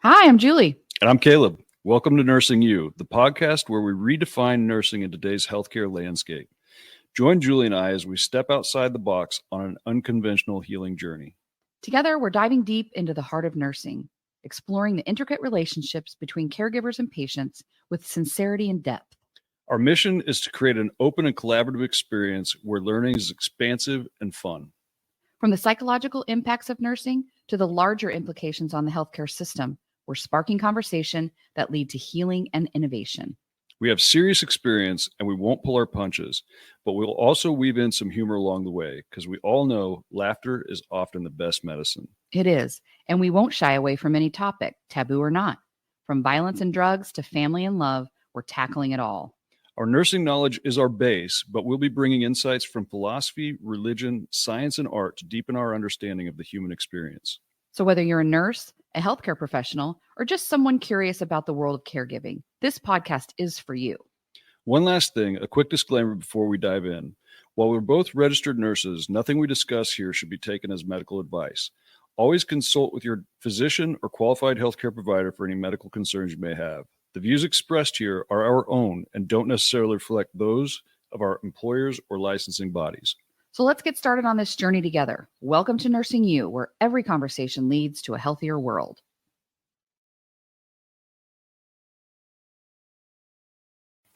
Hi, I'm Julie. And I'm Caleb. Welcome to Nursing You, the podcast where we redefine nursing in today's healthcare landscape. Join Julie and I as we step outside the box on an unconventional healing journey. Together, we're diving deep into the heart of nursing, exploring the intricate relationships between caregivers and patients with sincerity and depth. Our mission is to create an open and collaborative experience where learning is expansive and fun. From the psychological impacts of nursing to the larger implications on the healthcare system, we're sparking conversation that lead to healing and innovation. We have serious experience and we won't pull our punches, but we'll also weave in some humor along the way because we all know laughter is often the best medicine. It is, and we won't shy away from any topic, taboo or not. From violence and drugs to family and love, we're tackling it all. Our nursing knowledge is our base, but we'll be bringing insights from philosophy, religion, science, and art to deepen our understanding of the human experience. So whether you're a nurse, a healthcare professional, or just someone curious about the world of caregiving, this podcast is for you. One last thing, a quick disclaimer before we dive in. While we're both registered nurses, nothing we discuss here should be taken as medical advice. Always consult with your physician or qualified healthcare provider for any medical concerns you may have. The views expressed here are our own and don't necessarily reflect those of our employers or licensing bodies. So let's get started on this journey together. Welcome to Nursing You, where every conversation leads to a healthier world.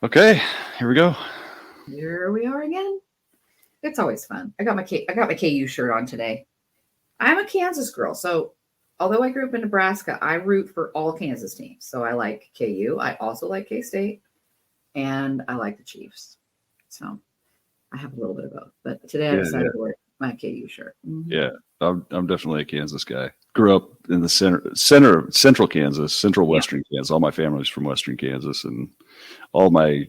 Okay, here we go. Here we are again. It's always fun. I got my KU shirt on today. I'm a Kansas girl, so although I grew up in Nebraska, I root for all Kansas teams. So I like KU. I also like K-State, and I like the Chiefs. So I have a little bit of both. But today I decided to wear my KU shirt. Mm-hmm. Yeah, I'm definitely a Kansas guy. Grew up in the central Kansas, central western Kansas. All my family's from western Kansas, and all my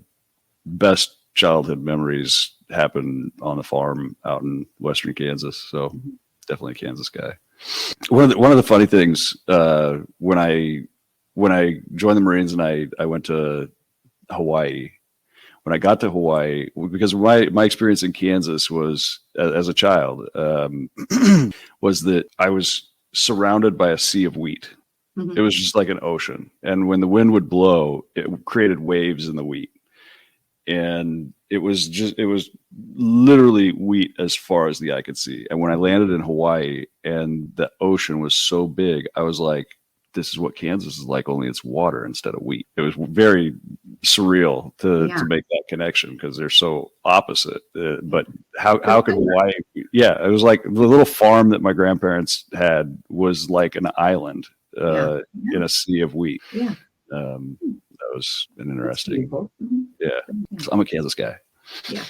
best childhood memories happened on the farm out in western Kansas. So definitely a Kansas guy. One of the funny things when I joined the Marines and I went to Hawaii. When I got to Hawaii, because my experience in Kansas was as a child was that I was surrounded by a sea of wheat. Mm-hmm. It was just like an ocean, and when the wind would blow, it created waves in the wheat, and it was literally wheat as far as the eye could see. And when I landed in Hawaii and the ocean was so big, I was like, this is what Kansas is like, only it's water instead of wheat. It was very surreal to make that connection because they're so opposite. But how could Hawaii? Yeah, it was like the little farm that my grandparents had was like an island in a sea of wheat. Yeah. That was an interesting. Mm-hmm. Yeah. So I'm a Kansas guy. Yeah.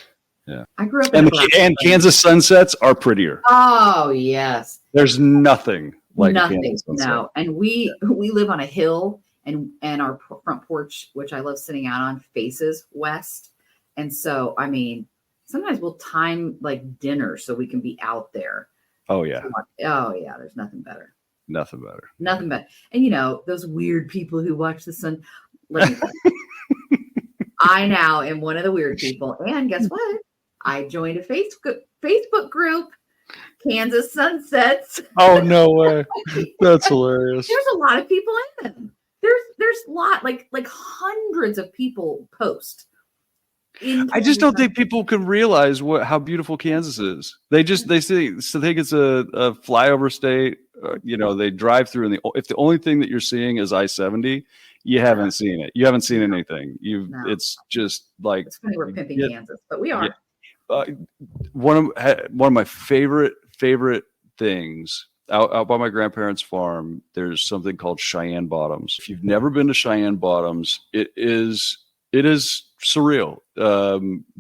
Yeah. I grew up and Kansas sunsets are prettier. Oh, yes. There's nothing like nothing. No. And we live on a hill and our front porch, which I love sitting out on, faces west. And so, I mean, sometimes we'll time like dinner so we can be out there. Oh, yeah. Oh, yeah. There's nothing better. Nothing better. Nothing better. And, you know, those weird people who watch the sun. Like, I now am one of the weird people. And guess what? I joined a Facebook group, Kansas Sunsets. Oh, no way. That's hilarious. There's a lot of people in them. There's a lot, like hundreds of people post. I just don't think people can realize how beautiful Kansas is. They think it's a flyover state. You know, they drive through, and if the only thing that you're seeing is I-70, you haven't seen it. You haven't seen anything. It's just like it's funny we're pimping Kansas, but we are. One of my favorite things out by my grandparents' farm. There's something called Cheyenne Bottoms. If you've never been to Cheyenne Bottoms, it is surreal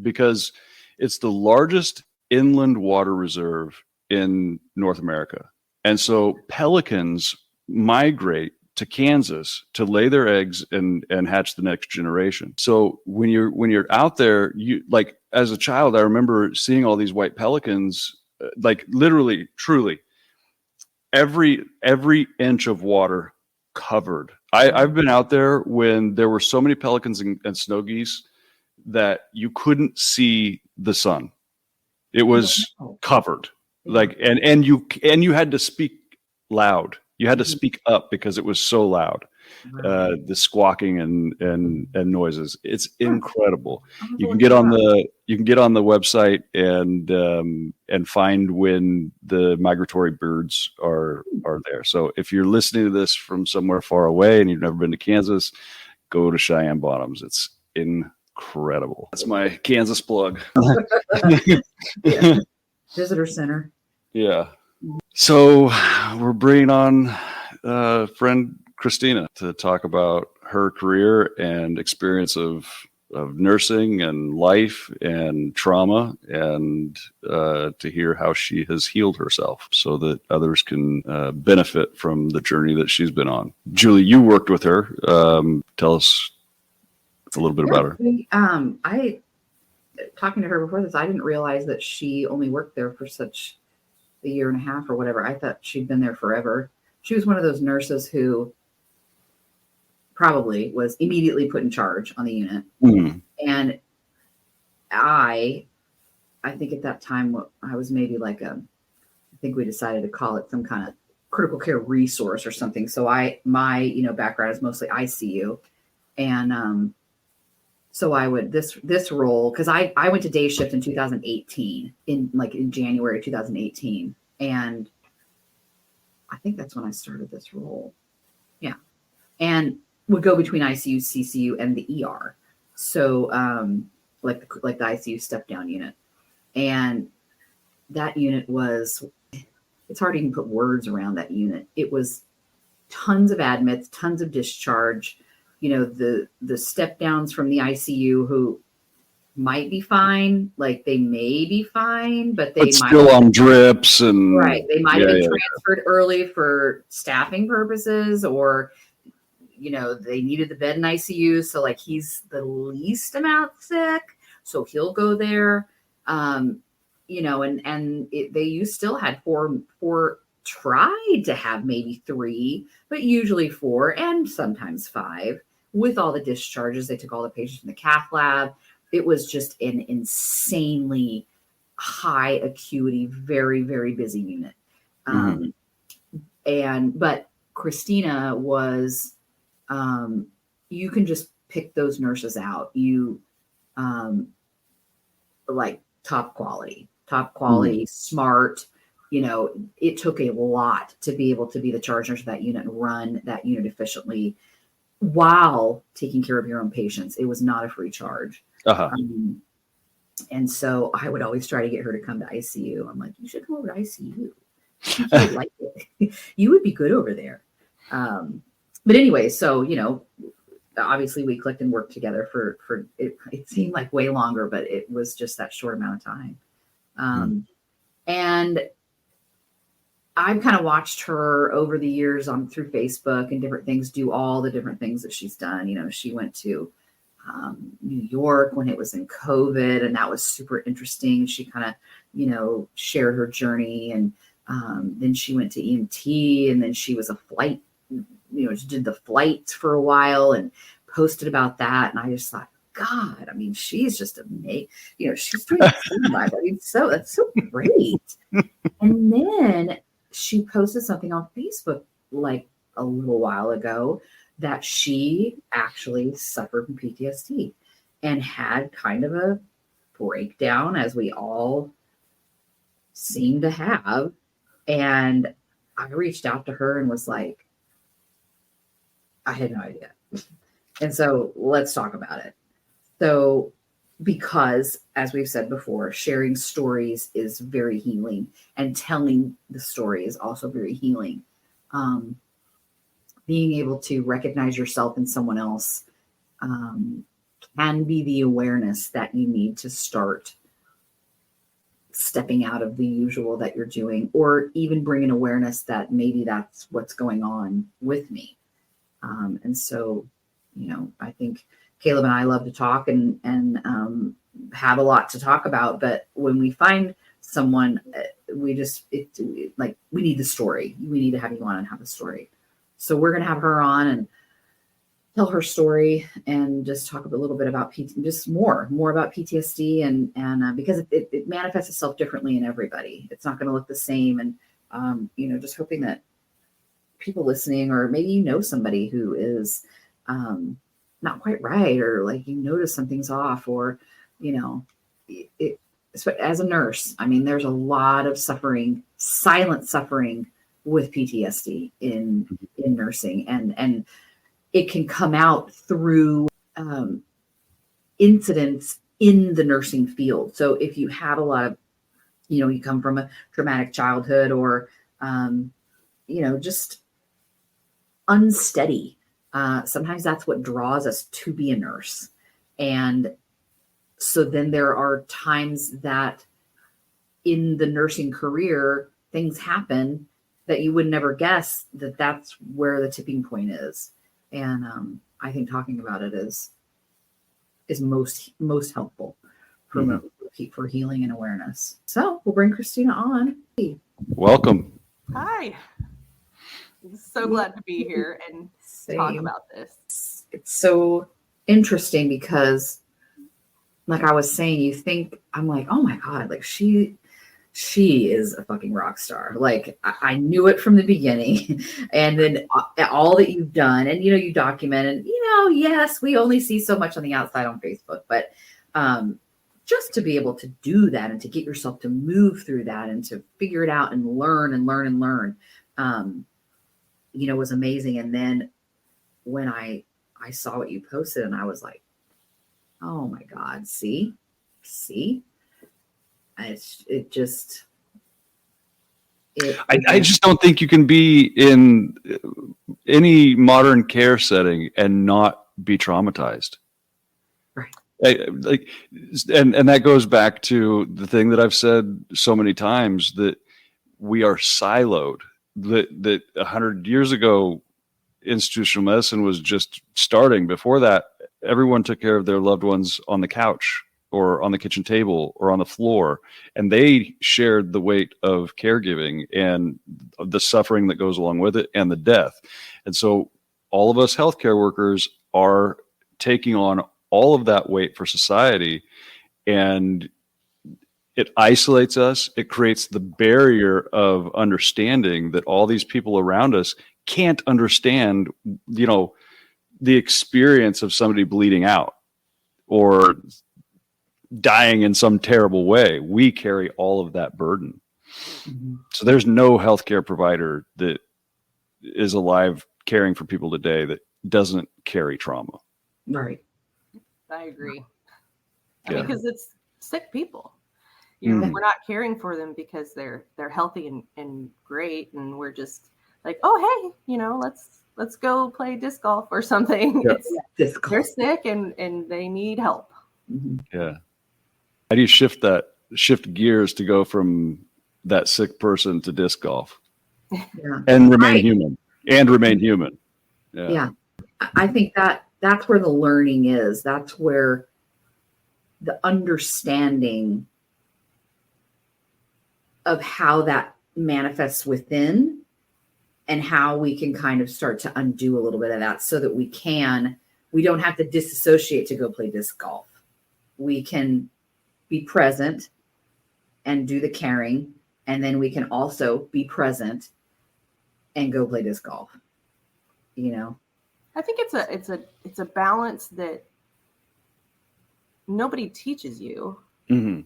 because it's the largest inland water reserve in North America. And so pelicans migrate to Kansas to lay their eggs and hatch the next generation. So when you're out there, you like as a child, I remember seeing all these white pelicans, like literally, truly, every inch of water covered. I've been out there when there were so many pelicans and snow geese that you couldn't see the sun. It was covered. Like and you had to speak loud. You had to speak up because it was so loud. The squawking and noises. It's incredible. You can get on the website and find when the migratory birds are there. So if you're listening to this from somewhere far away and you've never been to Kansas, go to Cheyenne Bottoms. It's incredible. That's my Kansas plug. Yeah. Visitor center. Yeah. So we're bringing on friend Christeena to talk about her career and experience of nursing and life and trauma, and to hear how she has healed herself so that others can benefit from the journey that she's been on. Julie, you worked with her. Tell us a little bit about her. I talking to her before this, I didn't realize that she only worked there for such a year and a half or whatever. I thought she'd been there forever. She was one of those nurses who probably was immediately put in charge on the unit. Mm. And I think at that time I was maybe like I think we decided to call it some kind of critical care resource or something. So my background is mostly ICU. And so I would this role, because I went to day shift in 2018 in January 2018, and I think that's when I started this role. Yeah, and would go between ICU, CCU, and the ER. So like the ICU step down unit, and that unit it's hard to even put words around that unit. It was tons of admits, tons of discharge. The step downs from the ICU who might be fine, like they may be fine, but they might still on drips and right. They might have been transferred early for staffing purposes, or they needed the bed in ICU. So like he's the least amount sick, so he'll go there. They still had four. Tried to have maybe 3, but usually 4 and sometimes 5. With all the discharges, they took all the patients from the cath lab. It was just an insanely high acuity, very, very busy unit. But Christeena was, you can just pick those nurses out. You like top quality, smart. It took a lot to be able to be the charge nurse of that unit and run that unit efficiently while taking care of your own patients. It was not a free charge. Uh-huh. And so I would always try to get her to come to ICU. I'm like, you should come over to ICU. You would like it. You would be good over there. But anyway, so, obviously we clicked and worked together for it seemed like way longer, but it was just that short amount of time. And I've kind of watched her over the years through Facebook and different things, do all the different things that she's done. She went to New York when it was in COVID, and that was super interesting. She kind of, shared her journey, and then she went to EMT, and then she was a flight, she did the flights for a while and posted about that. And I just thought, God, I mean, she's just amazing. She's doing life. I mean, that's so great. And then she posted something on Facebook like a little while ago that she actually suffered from PTSD and had kind of a breakdown, as we all seem to have. And I reached out to her and was like, I had no idea. And so let's talk about it. So, because as we've said before, sharing stories is very healing, and telling the story is also very healing. Being able to recognize yourself in someone else can be the awareness that you need to start stepping out of the usual that you're doing, or even bring an awareness that maybe that's what's going on with me. And so, I think Caleb and I love to talk and have a lot to talk about, but when we find someone, we need the story. We need to have you on and have a story. So we're going to have her on and tell her story and just talk a little bit about just more about PTSD, and because it manifests itself differently in everybody. It's not going to look the same. And, just hoping that people listening, or maybe you know somebody who is not quite right, or like you notice something's off, or as a nurse, I mean, there's a lot of suffering, silent suffering with PTSD in nursing, and it can come out through incidents in the nursing field. So if you have a lot of, you come from a traumatic childhood, or just unsteady, sometimes that's what draws us to be a nurse. And so then there are times that in the nursing career, things happen that you would never guess that that's where the tipping point is. And I think talking about it is most helpful for healing and awareness. So we'll bring Christeena on. Welcome. Hi. I'm so glad to be here and talk about this. It's so interesting because, like I was saying, I'm like, oh my God, like she is a fucking rock star. Like I knew it from the beginning. And then all that you've done, and, you document, and, yes, we only see so much on the outside on Facebook, but just to be able to do that and to get yourself to move through that and to figure it out and learn was amazing. And then when I saw what you posted, and I was like, oh my God, see, I just don't think you can be in any modern care setting and not be traumatized. Right. And that goes back to the thing that I've said so many times, that we are siloed. That 100 years ago, institutional medicine was just starting. Before that, everyone took care of their loved ones on the couch or on the kitchen table or on the floor, and they shared the weight of caregiving and the suffering that goes along with it and the death. And so all of us healthcare workers are taking on all of that weight for society, and it isolates us. It creates the barrier of understanding that all these people around us can't understand, the experience of somebody bleeding out or dying in some terrible way. We carry all of that burden. Mm-hmm. So there's no healthcare provider that is alive caring for people today that doesn't carry trauma. Right. I agree. Yeah. Because it's sick people. Mm. We're not caring for them because they're healthy and great, and we're just like, oh hey, let's go play disc golf or something. Yeah. They're sick and they need help. Mm-hmm. Yeah. How do you shift gears to go from that sick person to disc golf? Yeah. And remain human. Yeah. I think that's where the learning is. That's where the understanding of how that manifests within, and how we can kind of start to undo a little bit of that, so that we don't have to disassociate to go play disc golf. We can be present and do the caring, and then we can also be present and go play disc golf. I think it's a balance that nobody teaches you. Mm-hmm.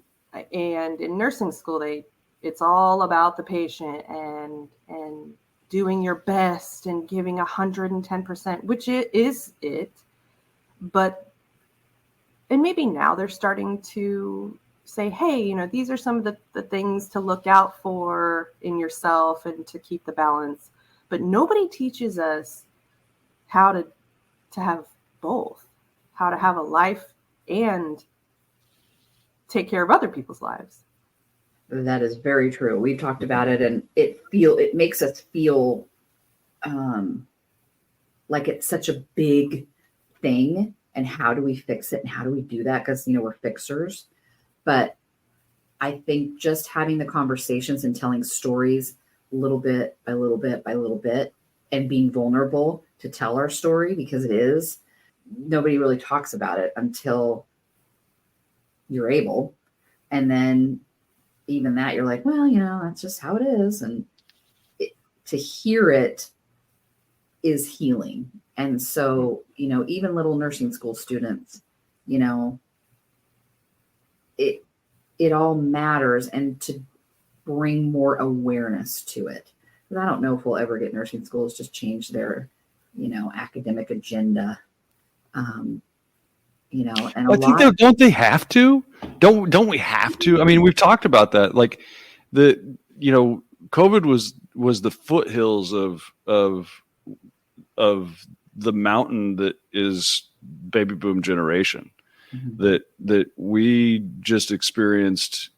And in nursing school, it's all about the patient and doing your best and giving 110%, which it is. But and maybe now they're starting to say, hey, these are some of the things to look out for in yourself and to keep the balance. But nobody teaches us how to have both, how to have a life and take care of other people's lives. That is very true. We've talked about it, and it makes us feel like it's such a big thing. And how do we fix it? And how do we do that? Because, we're fixers. But I think just having the conversations and telling stories little bit by little bit by little bit, and being vulnerable to tell our story, because nobody really talks about it until you're able. And then even that, you're like, well, that's just how it is. And to hear it is healing. And so, even little nursing school students, it all matters, and to bring more awareness to it. Because I don't know if we'll ever get nursing schools just change their, academic agenda. And I think don't they have to? Don't we have to? I mean, we've talked about that. Like COVID was the foothills of the mountain that is baby boom generation. Mm-hmm. That we just experienced,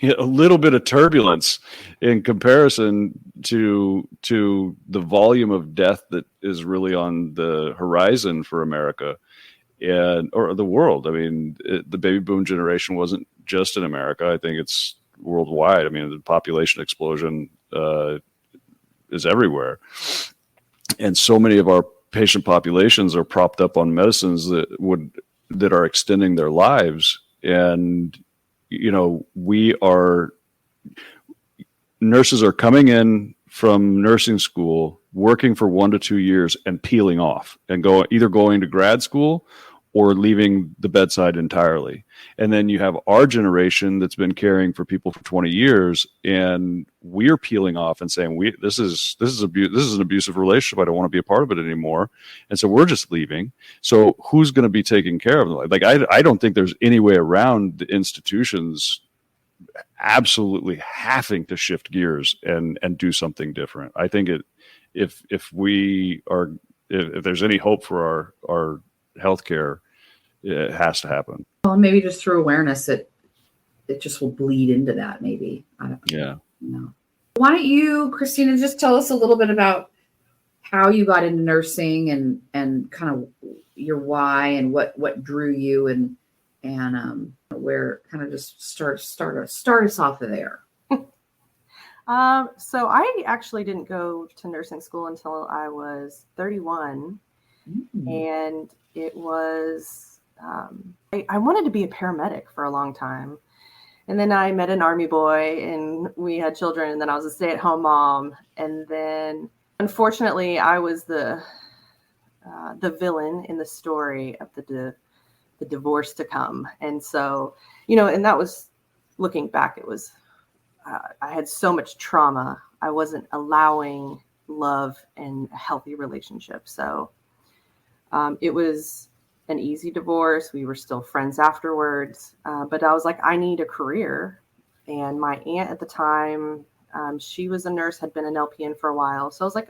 a little bit of turbulence in comparison to the volume of death that is really on the horizon for America or the world. I mean, the baby boom generation wasn't just in America. I think it's worldwide. I mean, the population explosion is everywhere. And so many of our patient populations are propped up on medicines that are extending their lives. And nurses are coming in from nursing school, working for 1 to 2 years and peeling off and either going to grad school or leaving the bedside entirely. And then you have our generation that's been caring for people for 20 years, and we're peeling off and saying, this is an abusive relationship. I don't want to be a part of it anymore. And so we're just leaving. So who's going to be taking care of them? Like, I don't think there's any way around the institutions absolutely having to shift gears and do something different. I think if there's any hope for our healthcare, it has to happen. Well, maybe just through awareness, it just will bleed into that. Maybe. I don't know. Why don't you, Christeena, just tell us a little bit about how you got into nursing and kind of your why and what drew you and where kind of just start us off of there. So I actually didn't go to nursing school until I was 31. And it was, I wanted to be a paramedic for a long time. And then I met an Army boy and we had children, and then I was a stay-at-home mom. And then unfortunately I was the villain in the story of the divorce to come. And so, and that was, looking back, it was, I had so much trauma. I wasn't allowing love and a healthy relationship. So it was an easy divorce. We were still friends afterwards. But I was like, I need a career. And my aunt at the time, she was a nurse, had been an LPN for a while. So I was like,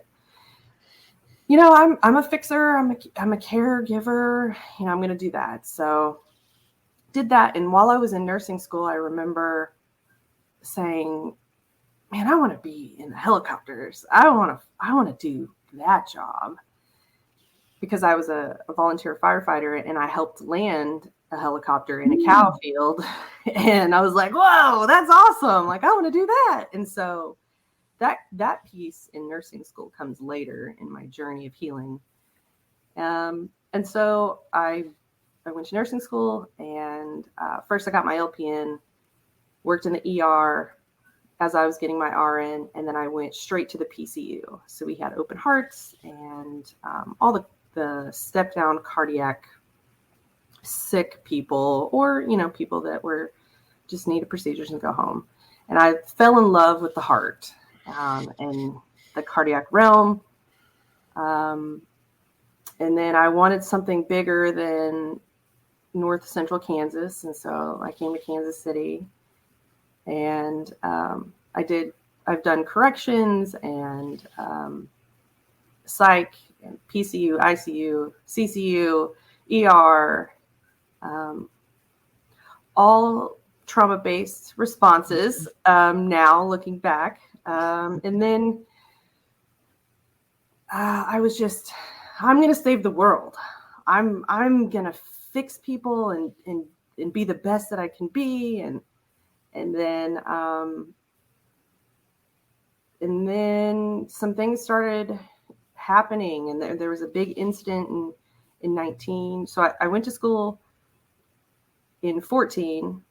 I'm a fixer. I'm a caregiver. I'm going to do that. So did that. And while I was in nursing school, I remember saying, man, I want to be in the helicopters. I want to do that job, because I was a volunteer firefighter and I helped land a helicopter in a cow field. And I was like, whoa, that's awesome. Like, I want to do that. And so that piece in nursing school comes later in my journey of healing. And so I went to nursing school, and first I got my LPN, worked in the ER as I was getting my RN, and then I went straight to the PCU. So we had open hearts and all the step down cardiac sick people, or people that were just needed procedures and go home. And I fell in love with the heart and the cardiac realm. And then I wanted something bigger than North Central Kansas. And so I came to Kansas City, and I've done corrections and psych, and PCU, ICU, CCU, ER, all trauma-based responses now looking back. And then I was just, I'm going to save the world. I'm going to fix people and be the best that I can be. And then some things started happening, and there was a big incident in 19. So I went to school in 14,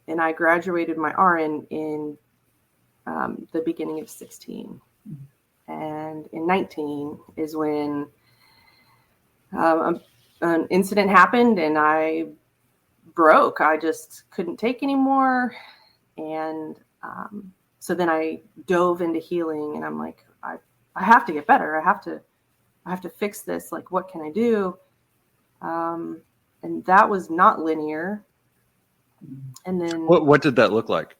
and I graduated my RN in the beginning of 16. And in 19 is when an incident happened and I broke. I just couldn't take anymore. And so then I dove into healing, and I'm like, I have to get better. I have to fix this. Like, what can I do? And that was not linear. And then What did that look like?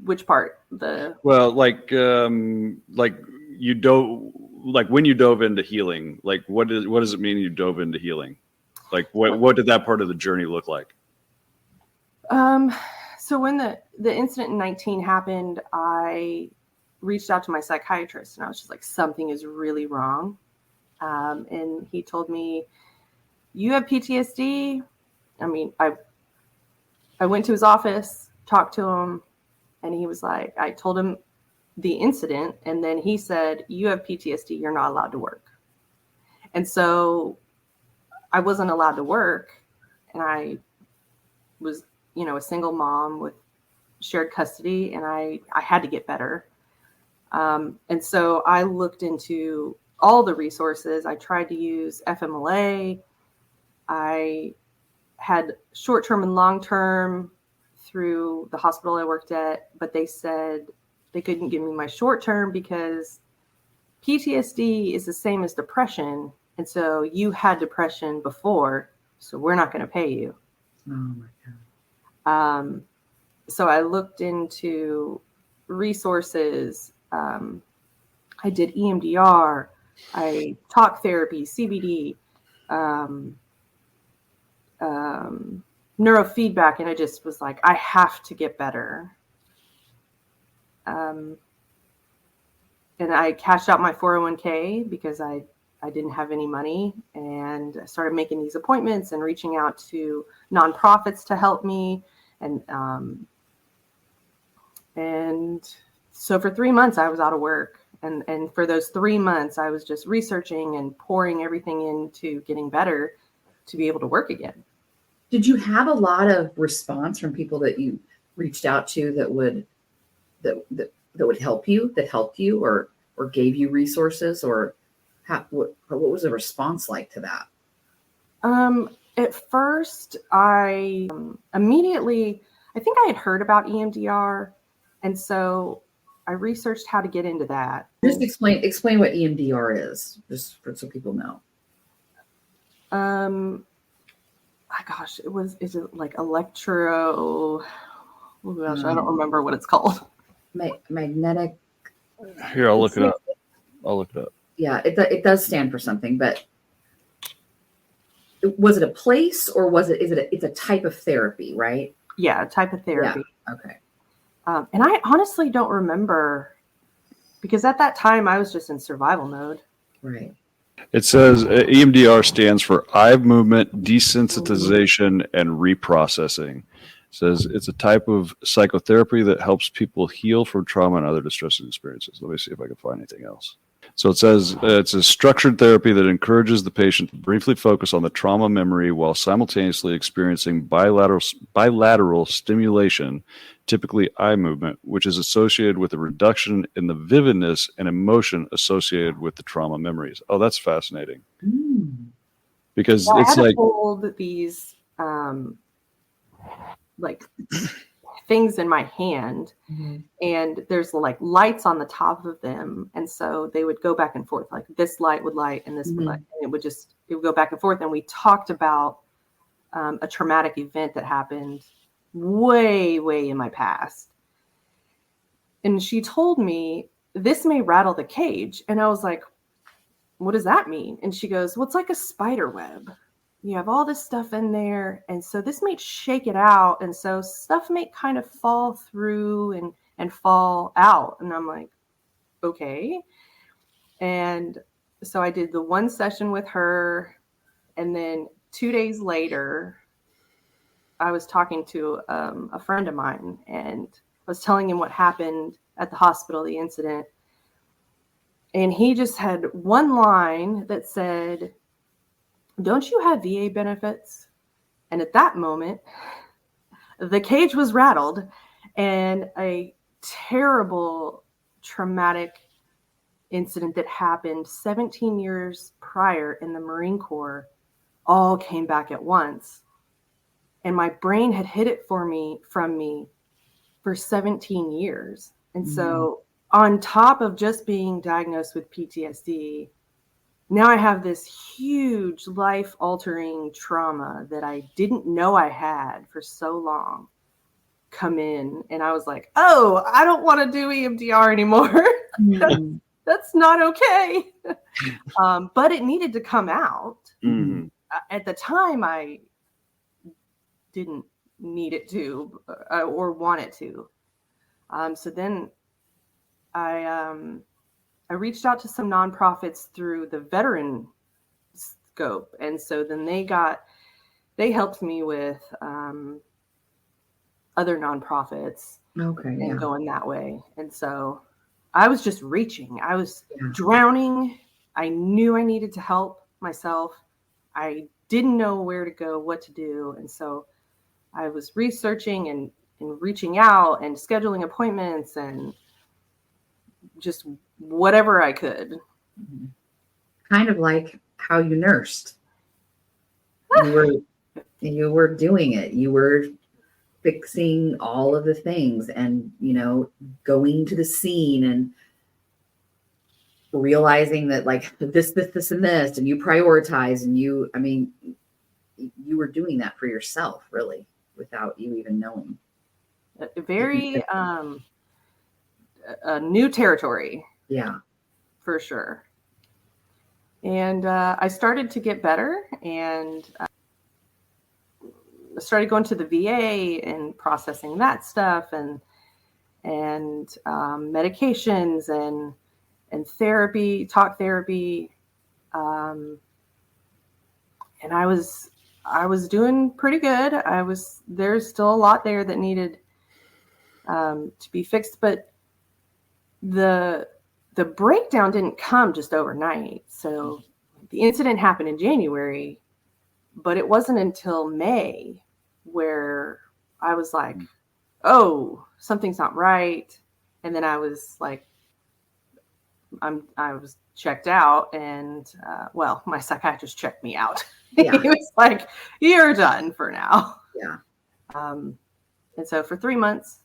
which part? Like you dove, like when you dove into healing, like what does it mean you dove into healing? Like what did that part of the journey look like? So when the incident in 19 happened, I reached out to my psychiatrist, and I was just like, something is really wrong. And he told me, you have PTSD. I mean, I went to his office, talked to him, and he was like, I told him the incident, and then he said, you have PTSD, you're not allowed to work. And so I wasn't allowed to work, and I was, a single mom with shared custody, and I had to get better. And so I looked into all the resources. I tried to use FMLA. I had short-term and long-term through the hospital I worked at, but they said they couldn't give me my short-term because PTSD is the same as depression. And so you had depression before, so we're not going to pay you. Oh my God. So I looked into resources. I did EMDR, I talk therapy, CBD, neurofeedback, and I just was like, I have to get better. And I cashed out my 401k because I didn't have any money, and I started making these appointments and reaching out to nonprofits to help me. And so for 3 months I was out of work. And for those 3 months I was just researching and pouring everything into getting better to be able to work again. Did you have a lot of response from people that you reached out to that would help you, that helped you or gave you resources, or what was the response like to that? At first I immediately, I think I had heard about EMDR. And so I researched how to get into that. Just explain what EMDR is, just so people know. Gosh, is it like electro? Oh gosh, I don't remember what it's called. Magnetic. Here, I'll look it up. Yeah, it does stand for something, but was it a place, or it's a type of therapy, right? Yeah, a type of therapy. Yeah. Okay. And I honestly don't remember, because at that time I was just in survival mode. Right. It says EMDR stands for eye movement desensitization and reprocessing. It says it's a type of psychotherapy that helps people heal from trauma and other distressing experiences. Let me see if I can find anything else. So it says it's a structured therapy that encourages the patient to briefly focus on the trauma memory while simultaneously experiencing bilateral stimulation, typically eye movement, which is associated with a reduction in the vividness and emotion associated with the trauma memories. Oh, that's fascinating. Because it's like hold these like things in my hand, and there's like lights on the top of them, and so they would go back and forth, like this light would light and this would light, and it would go back and forth. And we talked about a traumatic event that happened way in my past, and she told me this may rattle the cage, and I was like, what does that mean? And she goes, well, it's like a spider web. You have all this stuff in there, and so this may shake it out, and so stuff may kind of fall through and fall out. And I'm like, okay. And so I did the one session with her, and then 2 days later I was talking to a friend of mine, and I was telling him what happened at the hospital, the incident, and he just had one line that said, don't you have VA benefits? And at that moment, the cage was rattled, and a terrible traumatic incident that happened 17 years prior in the Marine Corps all came back at once. And my brain had hid it from me for 17 years. And so on top of just being diagnosed with PTSD, now I have this huge life-altering trauma that I didn't know I had for so long come in. And I was like, oh, I don't want to do EMDR anymore. That's not okay. But it needed to come out. Mm-hmm. At the time, I didn't need it to or want it to. So then I reached out to some nonprofits through the veteran scope. And so then they helped me with other nonprofits and going that way. And so I was just reaching. I was drowning. I knew I needed to help myself. I didn't know where to go, what to do. And so I was researching and reaching out and scheduling appointments and just whatever I could. Kind of like how you nursed. You were doing it. You were fixing all of the things and, going to the scene and realizing that like this, and this, and you prioritize and you were doing that for yourself really without you even knowing. Very a new territory. Yeah, for sure. And I started to get better and started going to the VA and processing that stuff and medications and therapy, talk therapy. And I was doing pretty good. There's still a lot there that needed to be fixed, but the breakdown didn't come just overnight. So the incident happened in January, but it wasn't until May where I was like, oh, something's not right. And then I was like, I was checked out and, my psychiatrist checked me out. Yeah. He was like, you're done for now. Yeah. And so for 3 months,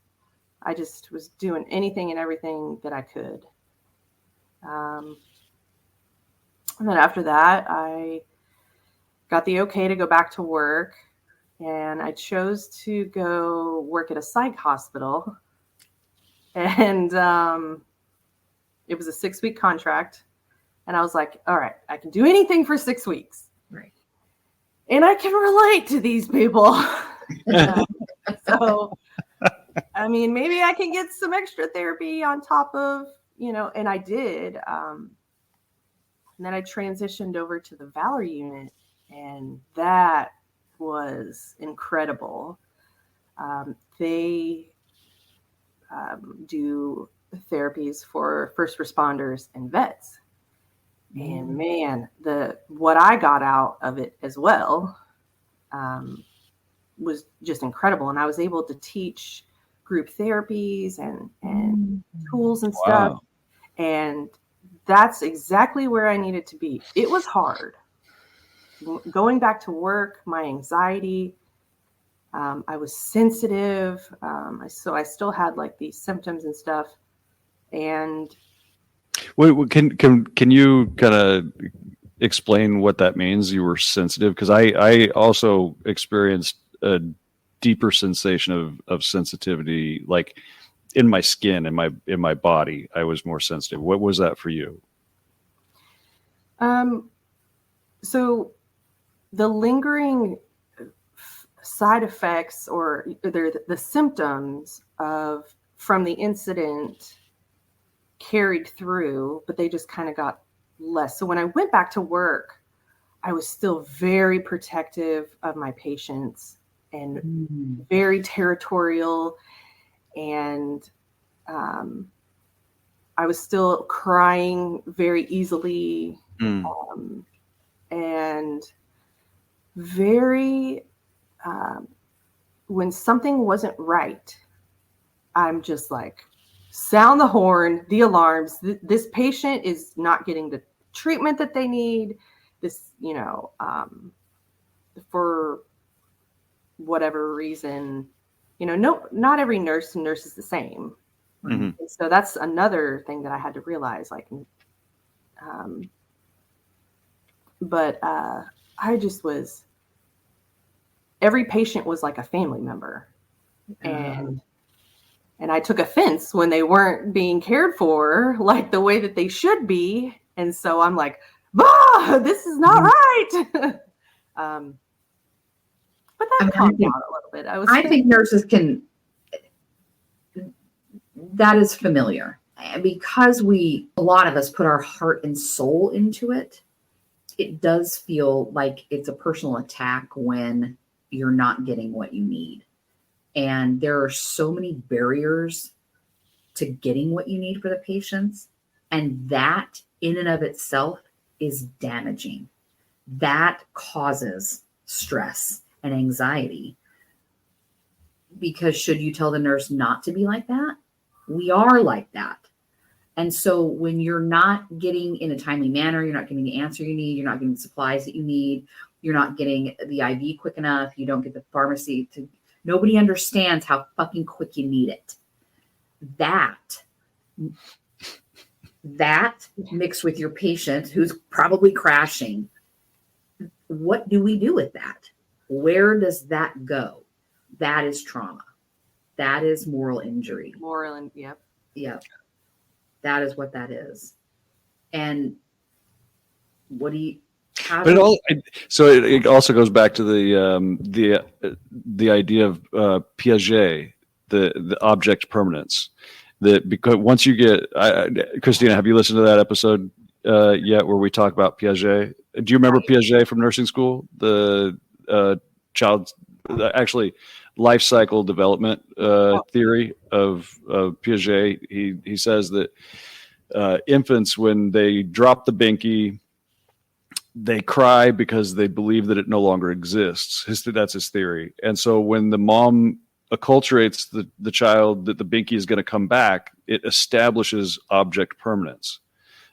I just was doing anything and everything that I could. And then after that, I got the okay to go back to work, and I chose to go work at a psych hospital. And it was a 6-week contract. And I was like, all right, I can do anything for 6 weeks. Right. And I can relate to these people. So, I mean, maybe I can get some extra therapy on top of, and I did. And then I transitioned over to the Valor unit, and that was incredible. They do therapies for first responders and vets. And man, what I got out of it as well was just incredible. And I was able to teach group therapies and tools and stuff. Wow. And that's exactly where I needed to be. It was hard. Going back to work, my anxiety, I was sensitive. So I still had like these symptoms and stuff. And Wait, can you kind of explain what that means? You were sensitive? Because I also experienced a deeper sensation of sensitivity, like in my skin, in my body. I was more sensitive. What was that for you? So the lingering side effects or the symptoms from the incident carried through, but they just kind of got less. So when I went back to work, I was still very protective of my patients and very territorial. And I was still crying very easily and very, when something wasn't right, I'm just like sound the horn, the alarms. This patient is not getting the treatment that they need. This, for whatever reason, not every nurse is the same. Mm-hmm. And so that's another thing that I had to realize, but I just was, every patient was like a family member. And I took offense when they weren't being cared for like the way that they should be. And so I'm like, this is not right. But that calmed down a little bit. I think nurses can, that is familiar. And because a lot of us put our heart and soul into it, it does feel like it's a personal attack when you're not getting what you need. And there are so many barriers to getting what you need for the patients. And that in and of itself is damaging. That causes stress and anxiety. Because should you tell the nurse not to be like that? We are like that. And so when you're not getting in a timely manner, you're not getting the answer you need, you're not getting the supplies that you need, you're not getting the IV quick enough, you don't get the pharmacy to, nobody understands how fucking quick you need it. That mixed with your patient who's probably crashing, what do we do with that? Where does that go? That is trauma. That is moral injury. Yep. Yep. That is what that is. And what do you? So it also goes back to the idea of Piaget, the object permanence. That because once you get, Christeena, have you listened to that episode yet where we talk about Piaget? Do you remember Piaget from nursing school? The actually life cycle development theory of Piaget. He says that infants, when they drop the binky, they cry because they believe that it no longer exists. That's his theory. And so when the mom acculturates the child that the binky is going to come back, it establishes object permanence.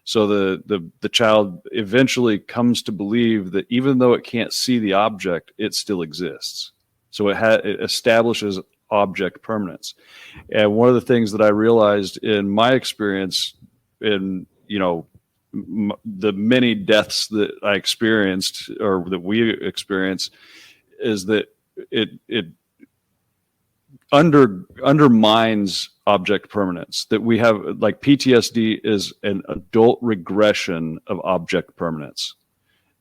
So the child eventually comes to believe that even though it can't see the object, it still exists. So it establishes object permanence. And one of the things that I realized in my experience in, the many deaths that I experienced or that we experience is that it undermines object permanence. That we have, like, PTSD is an adult regression of object permanence.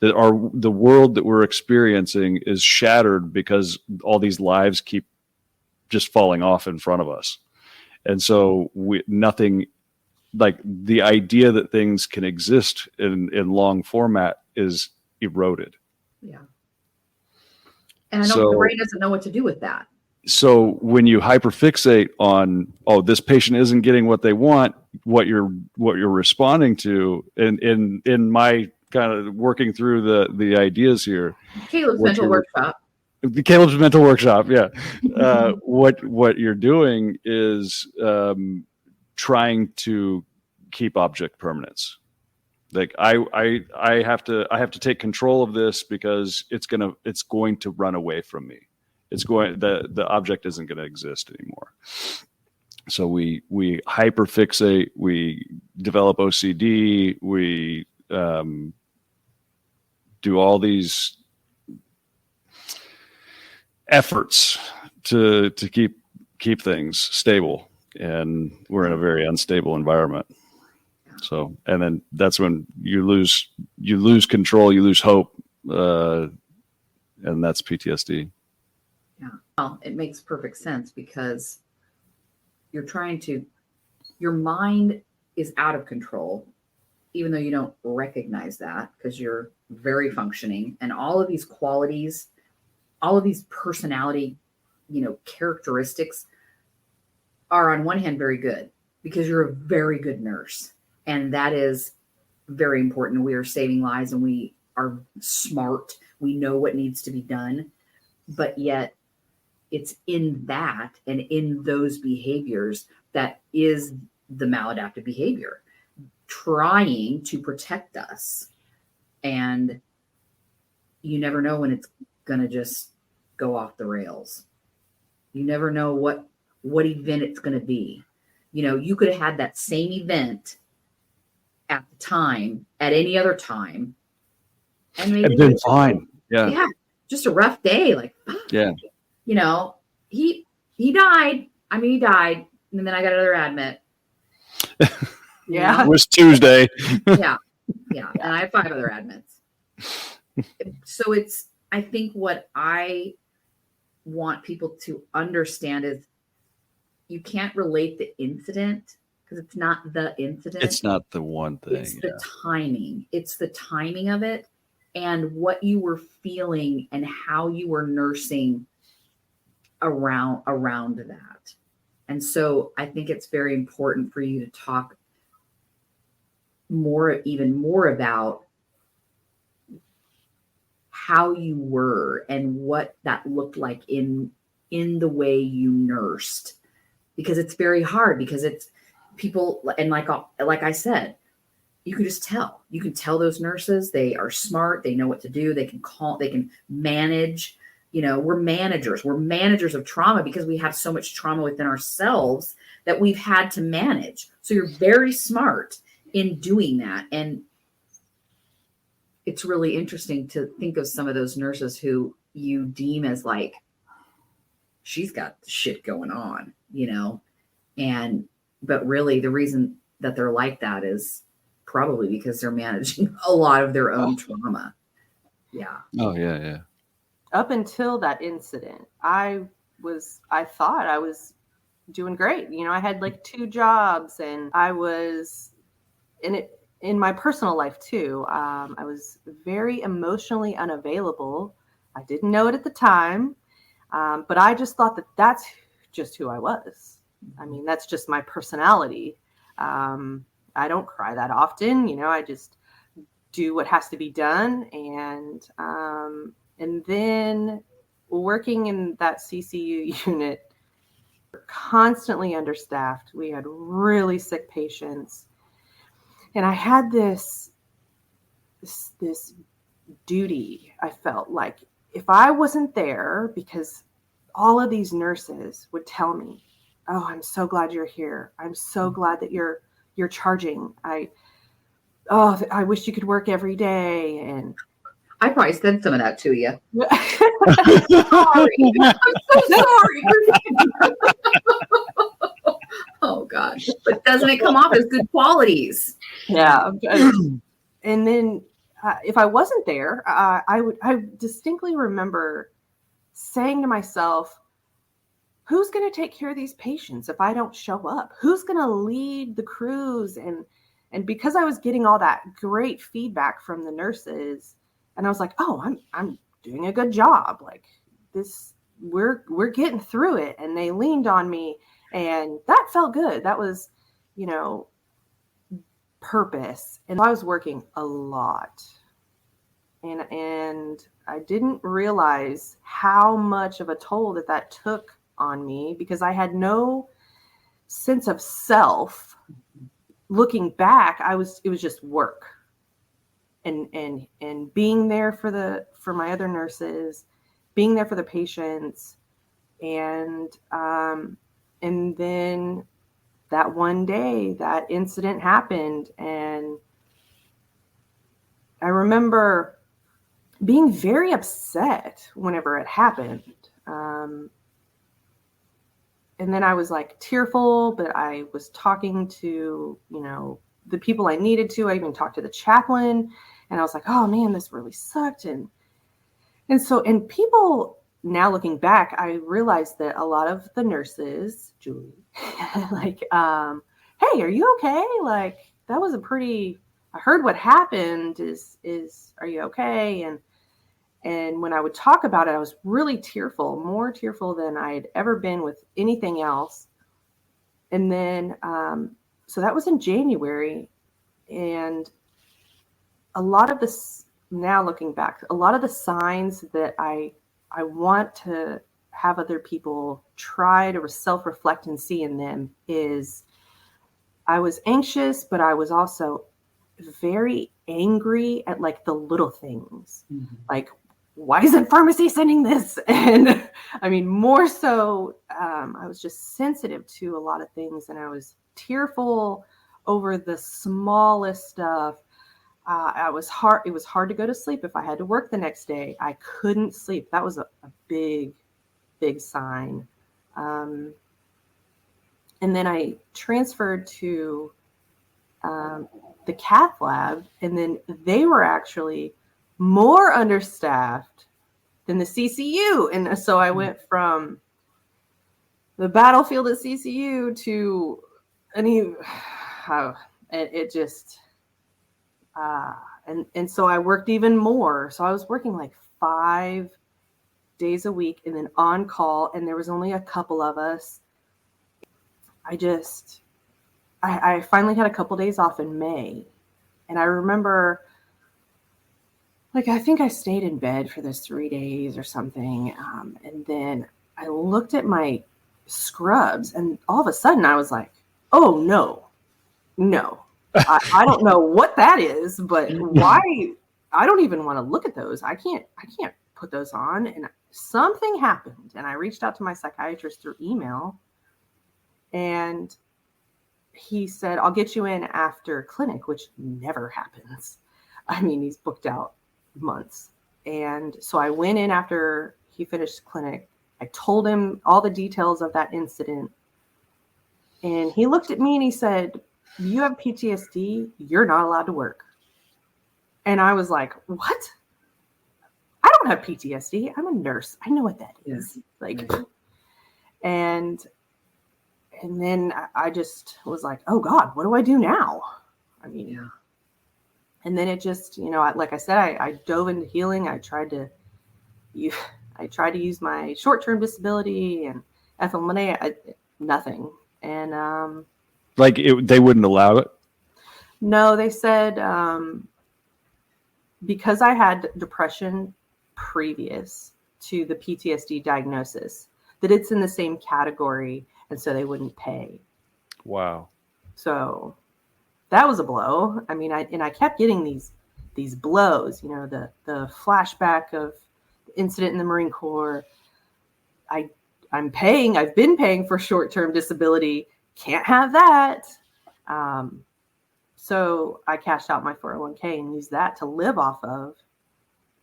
That the world that we're experiencing is shattered because all these lives keep just falling off in front of us. And so nothing, like the idea that things can exist in long format is eroded. Yeah. And the brain doesn't know what to do with that. So when you hyperfixate on, this patient isn't getting what they want, what you're responding to, in my kind of working through the ideas here. Caleb's mental workshop. Caleb's mental workshop, yeah. What you're doing is trying to keep object permanence. Like I have to take control of this because it's going to run away from me. The object isn't going to exist anymore. So we hyperfixate, we develop OCD, we do all these efforts to keep things stable, and we're in a very unstable environment. So, and then that's when you lose control, you lose hope, and that's PTSD. Yeah, well, it makes perfect sense because your mind is out of control, even though you don't recognize that because you're very functioning, and all of these qualities, all of these personality, characteristics are on one hand very good because you're a very good nurse. And that is very important. We are saving lives and we are smart. We know what needs to be done. But yet it's in that and in those behaviors that is the maladaptive behavior, trying to protect us. And you never know when it's going to just go off the rails. You never know what event it's going to be. You know, you could have had that same event at the time, at any other time, and maybe It's been fine. Yeah. Just a rough day. Like, Yeah. you know, he died. I mean, he died, and then I got another admit. Yeah. It was Tuesday. Yeah. And I have 5 other admits. So I think what I want people to understand is you can't relate the incident because it's not the incident. It's not the one thing. It's the timing. It's the timing of it and what you were feeling and how you were nursing around that. And so I think it's very important for you to talk even more about how you were and what that looked like in the way you nursed, because it's very hard, because it's people, and like I said, you can just tell. You can tell those nurses, they are smart, they know what to do, they can manage. You know, we're managers of trauma because we have so much trauma within ourselves that we've had to manage. So you're very smart in doing that. And it's really interesting to think of some of those nurses who you deem as like, she's got shit going on, you know, but really the reason that they're like that is probably because they're managing a lot of their own trauma. Yeah. Oh yeah. Up until that incident, I thought I was doing great. You know, I had like 2 jobs, and I was in my personal life too. I was very emotionally unavailable. I didn't know it at the time, but I just thought that that's just who I was. I mean, that's just my personality. I don't cry that often. You know, I just do what has to be done. And then working in that CCU unit, constantly understaffed. We had really sick patients. And I had this duty. I felt like if I wasn't there, because all of these nurses would tell me, "Oh, I'm so glad you're here. I'm so glad that you're charging. I wish you could work every day." And I probably said some of that to you. Sorry. I'm so sorry. Oh gosh. But doesn't it come off as good qualities? Yeah. And then if I wasn't there, I distinctly remember saying to myself, who's going to take care of these patients if I don't show up? Who's going to lead the crews? And because I was getting all that great feedback from the nurses, and I was like, oh, I'm doing a good job. Like this, we're getting through it. And they leaned on me, and that felt good. That was, you know, purpose. And I was working a lot, and I didn't realize how much of a toll that took on me, because I had no sense of self. Looking back, it was just work. And being there for my other nurses, being there for the patients, and then that one day that incident happened, and I remember being very upset whenever it happened, and then I was like tearful, but I was talking to, you know, the people I needed to. I even talked to the chaplain. And I was like, oh man, this really sucked. And people, now looking back, I realized that a lot of the nurses, Julie, like, hey, are you okay? Like, that was I heard what happened. Are you okay? And when I would talk about it, I was really tearful, more tearful than I had ever been with anything else. And then, so that was in January. And a lot of this, now looking back, a lot of the signs that I want to have other people try to self-reflect and see in them is I was anxious, but I was also very angry at like the little things. Mm-hmm. Like, why isn't pharmacy sending this? And I mean, more so, I was just sensitive to a lot of things, and I was tearful over the smallest stuff. It was hard to go to sleep if I had to work the next day. I couldn't sleep. That was a big sign. And then I transferred to the cath lab, and then they were actually more understaffed than the CCU. And so I went from the battlefield at CCU to and so I worked even more. So I was working like 5 days a week and then on call, and there was only a couple of us. I finally had a couple days off in May, and I remember, like, I think I stayed in bed for those 3 days or something, and then I looked at my scrubs, and all of a sudden I was like, oh no, I don't know what that is, but why? I don't even want to look at those. I can't put those on. And something happened, and I reached out to my psychiatrist through email, and he said, I'll get you in after clinic, which never happens. I mean, he's booked out months. And so I went in after he finished clinic. I told him all the details of that incident. And he looked at me and he said, you have PTSD, you're not allowed to work. And I was like, what? I don't have PTSD. I'm a nurse. I know what that is. Like, and then I just was like, oh God, what do I do now? I mean, and then it just, like I said, I dove into healing. I tried to use my short-term disability and FMLA, nothing. And they wouldn't allow it? No, they said because I had depression previous to the PTSD diagnosis, that it's in the same category, and so they wouldn't pay. Wow. So that was a blow. I mean, I kept getting these blows, the flashback of the incident in the Marine Corps. I've been paying for short-term disability. Can't have that. So I cashed out my 401k and used that to live off of.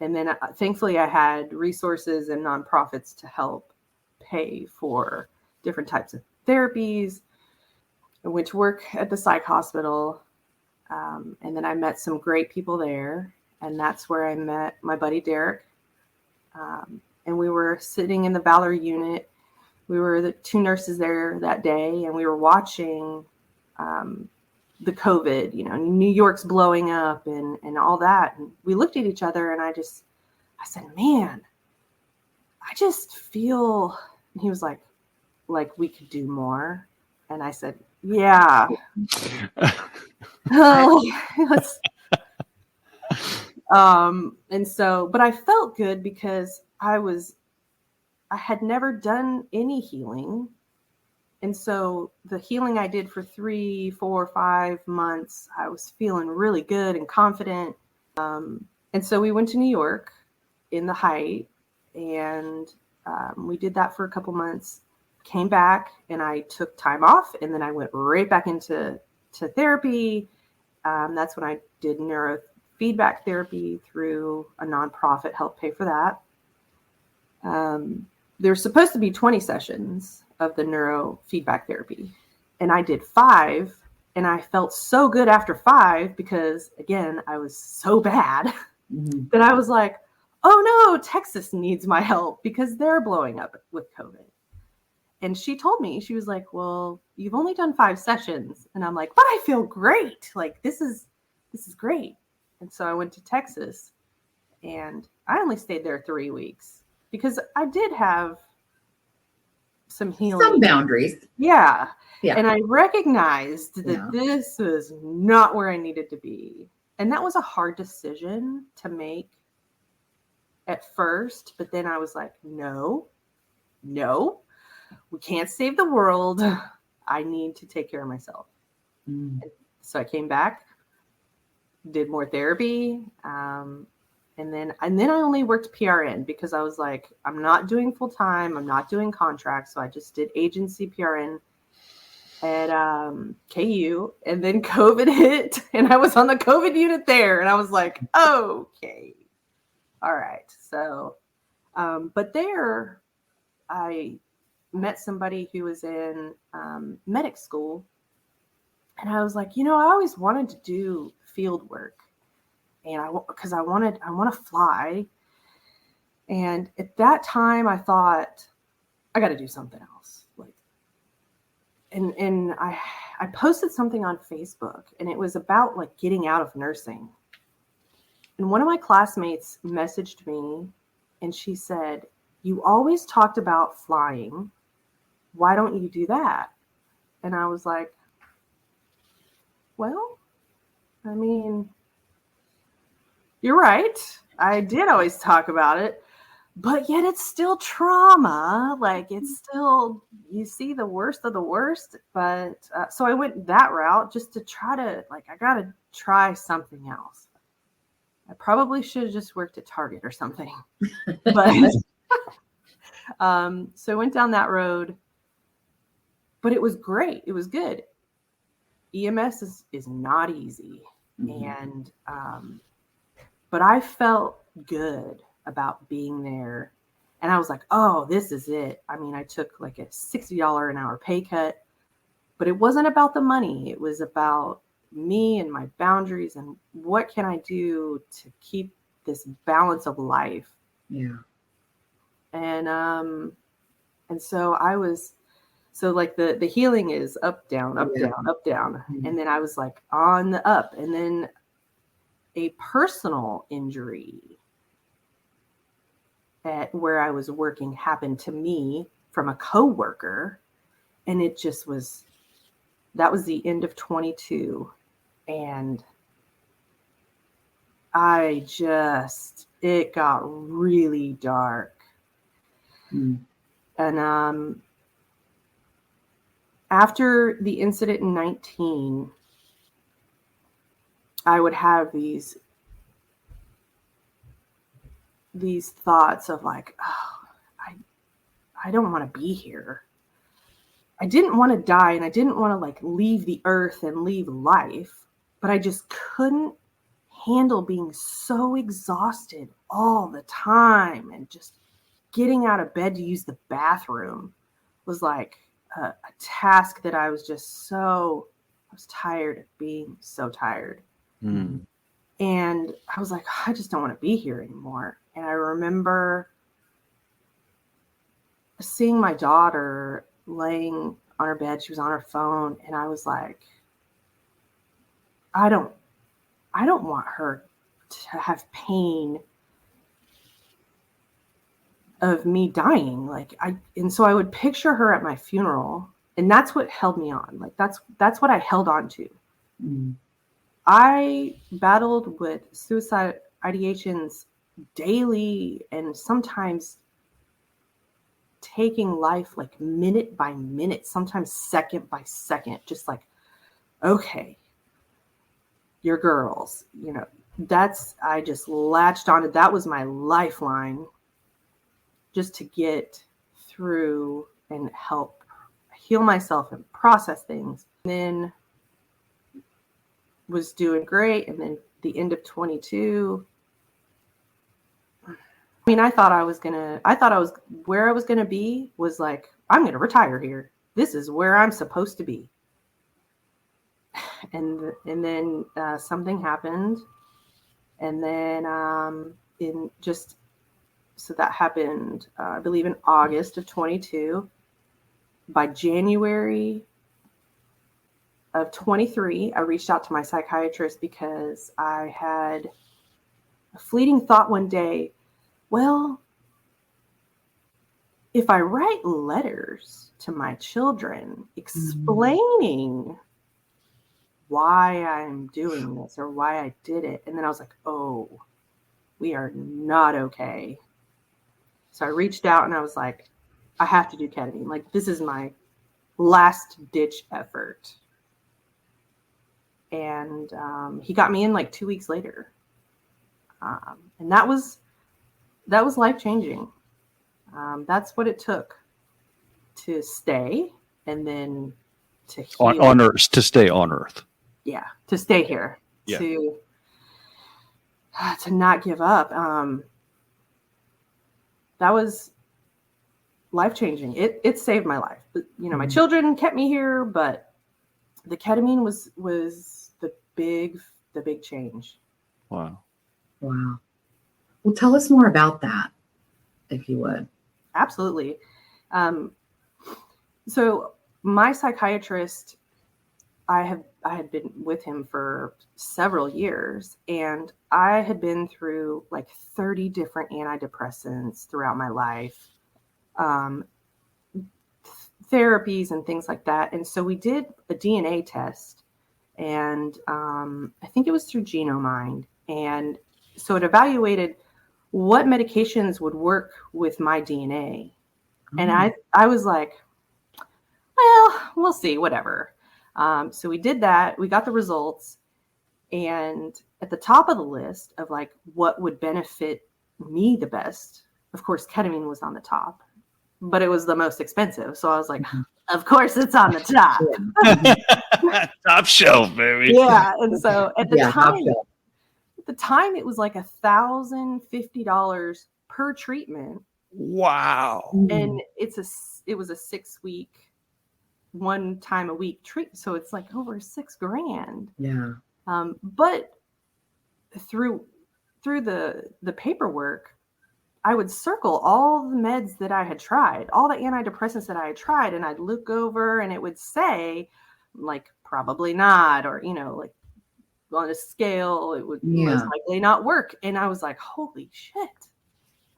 And then thankfully I had resources and nonprofits to help pay for different types of therapies. I went to work at the psych hospital. And then I met some great people there. And that's where I met my buddy Derek. And we were sitting in the Valor unit. We were the 2 nurses there that day, and we were watching the COVID, New York's blowing up and all that. And we looked at each other, and I said, man, I just feel, and he was like we could do more. And I said, yeah. And so, but I felt good because I had never done any healing. And so the healing I did for 3, 4, 5 months, I was feeling really good and confident. And so we went to New York in the height, and we did that for a couple months, came back, and I took time off, and then I went right back into therapy. That's when I did neurofeedback therapy through a nonprofit, helped pay for that. There's supposed to be 20 sessions of the neurofeedback therapy, and I did 5, and I felt so good after 5 because, again, I was so bad that I was like, oh no, Texas needs my help because they're blowing up with COVID. And she told me, she was like, well, you've only done 5 sessions. And I'm like, but I feel great. Like, this is great. And so I went to Texas, and I only stayed there 3 weeks because I did have some healing. Some boundaries. Yeah. And I recognized that this was not where I needed to be. And that was a hard decision to make at first. But then I was like, no, we can't save the world. I need to take care of myself. Mm. So I came back, did more therapy. And then I only worked PRN because I was like, I'm not doing full time. I'm not doing contracts. So I just did agency PRN at KU, and then COVID hit, and I was on the COVID unit there, and I was like, okay, all right. So, but there I met somebody who was in medic school, and I was like, I always wanted to do field work, and because I want to fly, and at that time I thought I got to do something else, like, and I posted something on Facebook, and it was about like getting out of nursing. And one of my classmates messaged me, and she said, "You always talked about flying. Why don't you do that?" And I was like, well, I mean, you're right. I did always talk about it, but yet it's still trauma. Like, it's still, you see the worst of the worst. But so I went that route just to try to, like, I got to try something else. I probably should have just worked at Target or something. But so I went down that road, but it was great. It was good. EMS is not easy. Mm-hmm. And, but I felt good about being there. And I was like, oh, this is it. I mean, I took like a $60 an hour pay cut, but it wasn't about the money. It was about me and my boundaries and what can I do to keep this balance of life. Yeah. And so I was, so like the healing is up, down, up, down, up, down. Mm-hmm. And then I was like on the up, and then a personal injury at where I was working happened to me from a coworker. And it just was, that was the end of 22. And it got really dark. Mm. And after the incident in 19, I would have these thoughts of like, oh, I don't want to be here. I didn't want to die, and I didn't want to like leave the earth and leave life, but I just couldn't handle being so exhausted all the time, and just getting out of bed to use the bathroom was like a task that I was tired of being so tired. Mm. And I was like, I just don't want to be here anymore. And I remember seeing my daughter laying on her bed. She was on her phone. And I was like, I don't want her to have pain of me dying. And so I would picture her at my funeral, and that's what held me on. Like, that's what I held on to. Mm. I battled with suicide ideations daily, and sometimes taking life like minute by minute, sometimes second by second, just like, okay, you're girls, I just latched onto, that was my lifeline just to get through and help heal myself and process things. And then was doing great. And then the end of 22, I mean, I thought where I was going to be was like, I'm going to retire here. This is where I'm supposed to be. And then something happened. And then so that happened, I believe in August of 22. By January of 23, I reached out to my psychiatrist because I had a fleeting thought one day, well, if I write letters to my children explaining why I'm doing this or why I did it, and then I was like, oh, we are not okay. So I reached out and I was like, I have to do ketamine. Like, this is my last ditch effort. And he got me in like 2 weeks later. And that was life-changing. That's what it took to stay and then to heal. On Earth, to stay on Earth. Yeah, to stay here. Yeah. To not give up. That was life-changing. It saved my life. But, my children kept me here, but the ketamine was the big change. Wow. Well, tell us more about that, if you would. Absolutely. So my psychiatrist, I had been with him for several years, and I had been through like 30 different antidepressants throughout my life, therapies and things like that. And so we did a DNA test, and I think it was through Genomind. And so it evaluated what medications would work with my DNA. And I was like, well, we'll see, whatever. So we did that. We got the results. And at the top of the list of like what would benefit me the best, of course, ketamine was on the top, but it was the most expensive. So I was like, of course it's on the top. Top shelf, baby. Yeah. And so at the time it was like $1,050 per treatment. Wow. And it was a 6-week, 1 time a week treat. So it's like over $6,000. Yeah. But through the paperwork, I would circle all the meds that I had tried, all the antidepressants that I had tried, and I'd look over and it would say like, probably not, or, like on a scale, it would most likely not work. And I was like, holy shit.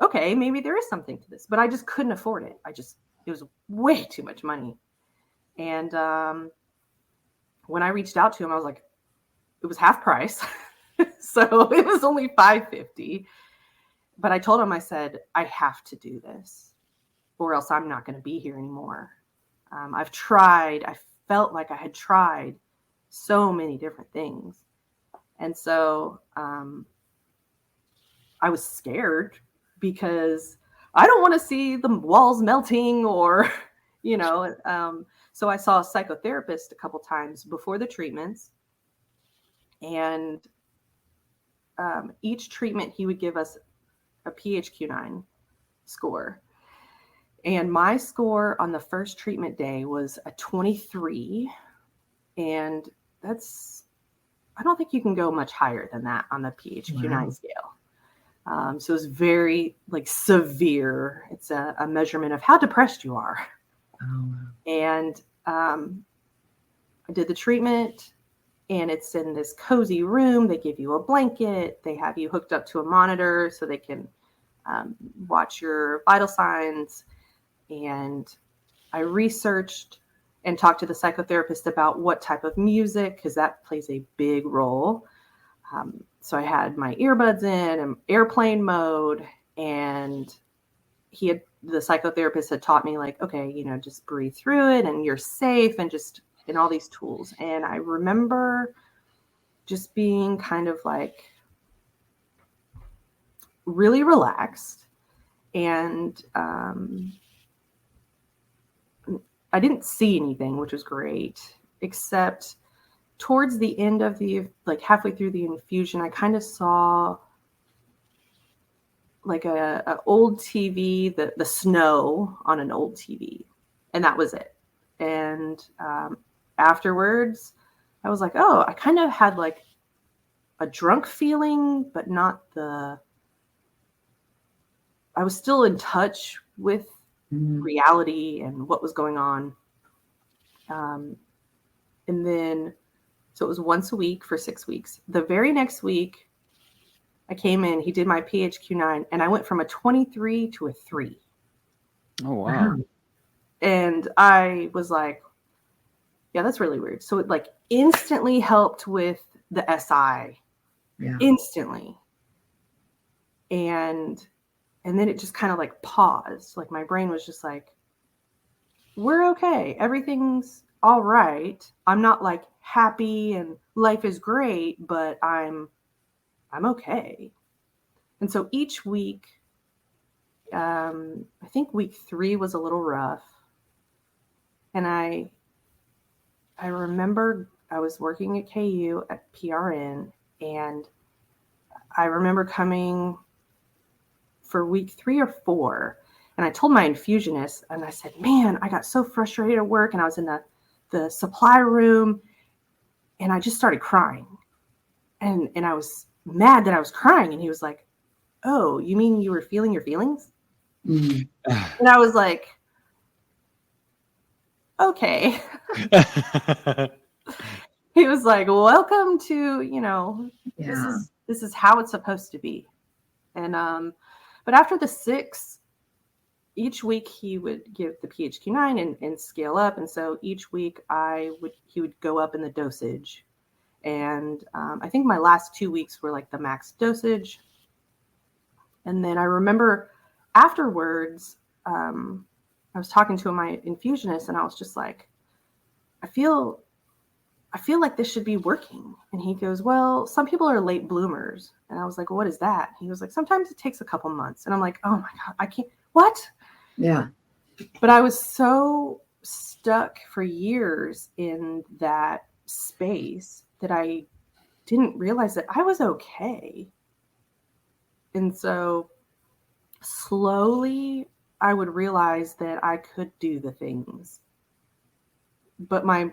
Okay, maybe there is something to this, but I just couldn't afford it. It was way too much money. And when I reached out to him, I was like, it was half price. So it was only $550. But I told him, I said, I have to do this or else I'm not going to be here anymore. I've tried. I felt like I had tried so many different things. And so I was scared because I don't want to see the walls melting or, so I saw a psychotherapist a couple times before the treatments. And each treatment, he would give us a PHQ-9 score. And my score on the first treatment day was a 23. And I don't think you can go much higher than that on the PHQ-9 scale. So it's very like severe. It's a measurement of how depressed you are. Oh. And I did the treatment, and it's in this cozy room. They give you a blanket. They have you hooked up to a monitor so they can watch your vital signs. And I researched and talked to the psychotherapist about what type of music, because that plays a big role. So I had my earbuds in and airplane mode, and the psychotherapist had taught me like, okay, just breathe through it and you're safe, and all these tools. And I remember just being kind of like really relaxed. And I didn't see anything, which was great, except towards the end of halfway through the infusion, I kind of saw like a old TV, the snow on an old TV, and that was it. And afterwards, I was like, oh, I kind of had like a drunk feeling, but not I was still in touch with reality and what was going on. And then, so it was once a week for 6 weeks. The very next week, I came in, he did my PHQ-9, and I went from a 23 to a 3. Oh, wow. And I was like, yeah, that's really weird. So it like instantly helped with the SI. Yeah. Instantly. And then it just kind of like paused. Like my brain was just like, we're okay. Everything's all right. I'm not like happy and life is great, but I'm okay. And so each week, I think week 3 was a little rough. And I remember I was working at KU at PRN, and I remember coming for week 3 or 4, and I told my infusionist, and I said, man, I got so frustrated at work, and I was in the supply room, and I just started crying. And I was mad that I was crying. And he was like, oh, you mean you were feeling your feelings? Mm. And I was like, okay. He was like, welcome to, Yeah. this is how it's supposed to be. And but after the 6, each week he would give the PHQ-9 and scale up. And so each week he would go up in the dosage. And I think my last 2 weeks were like the max dosage. And then I remember afterwards, I was talking to my infusionist, and I was just like, I feel like this should be working. And he goes, well, some people are late bloomers. And I was like, well, what is that? He was like, sometimes it takes a couple months. And I'm like, oh my God, I can't, what? Yeah. But I was so stuck for years in that space that I didn't realize that I was okay. And so slowly I would realize that I could do the things. But my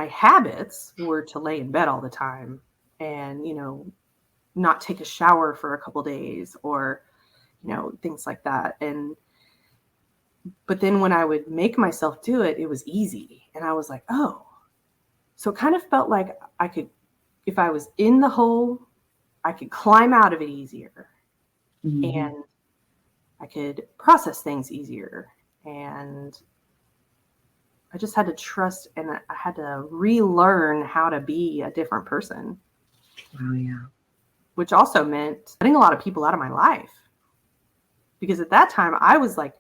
habits were to lay in bed all the time and, not take a shower for a couple days or, things like that. But then when I would make myself do it, it was easy. And I was like, oh, so it kind of felt like I could, if I was in the hole, I could climb out of it easier. Mm-hmm. And I could process things easier. And I just had to trust, and I had to relearn how to be a different person. Oh, yeah. Which also meant cutting a lot of people out of my life. Because at that time, I was like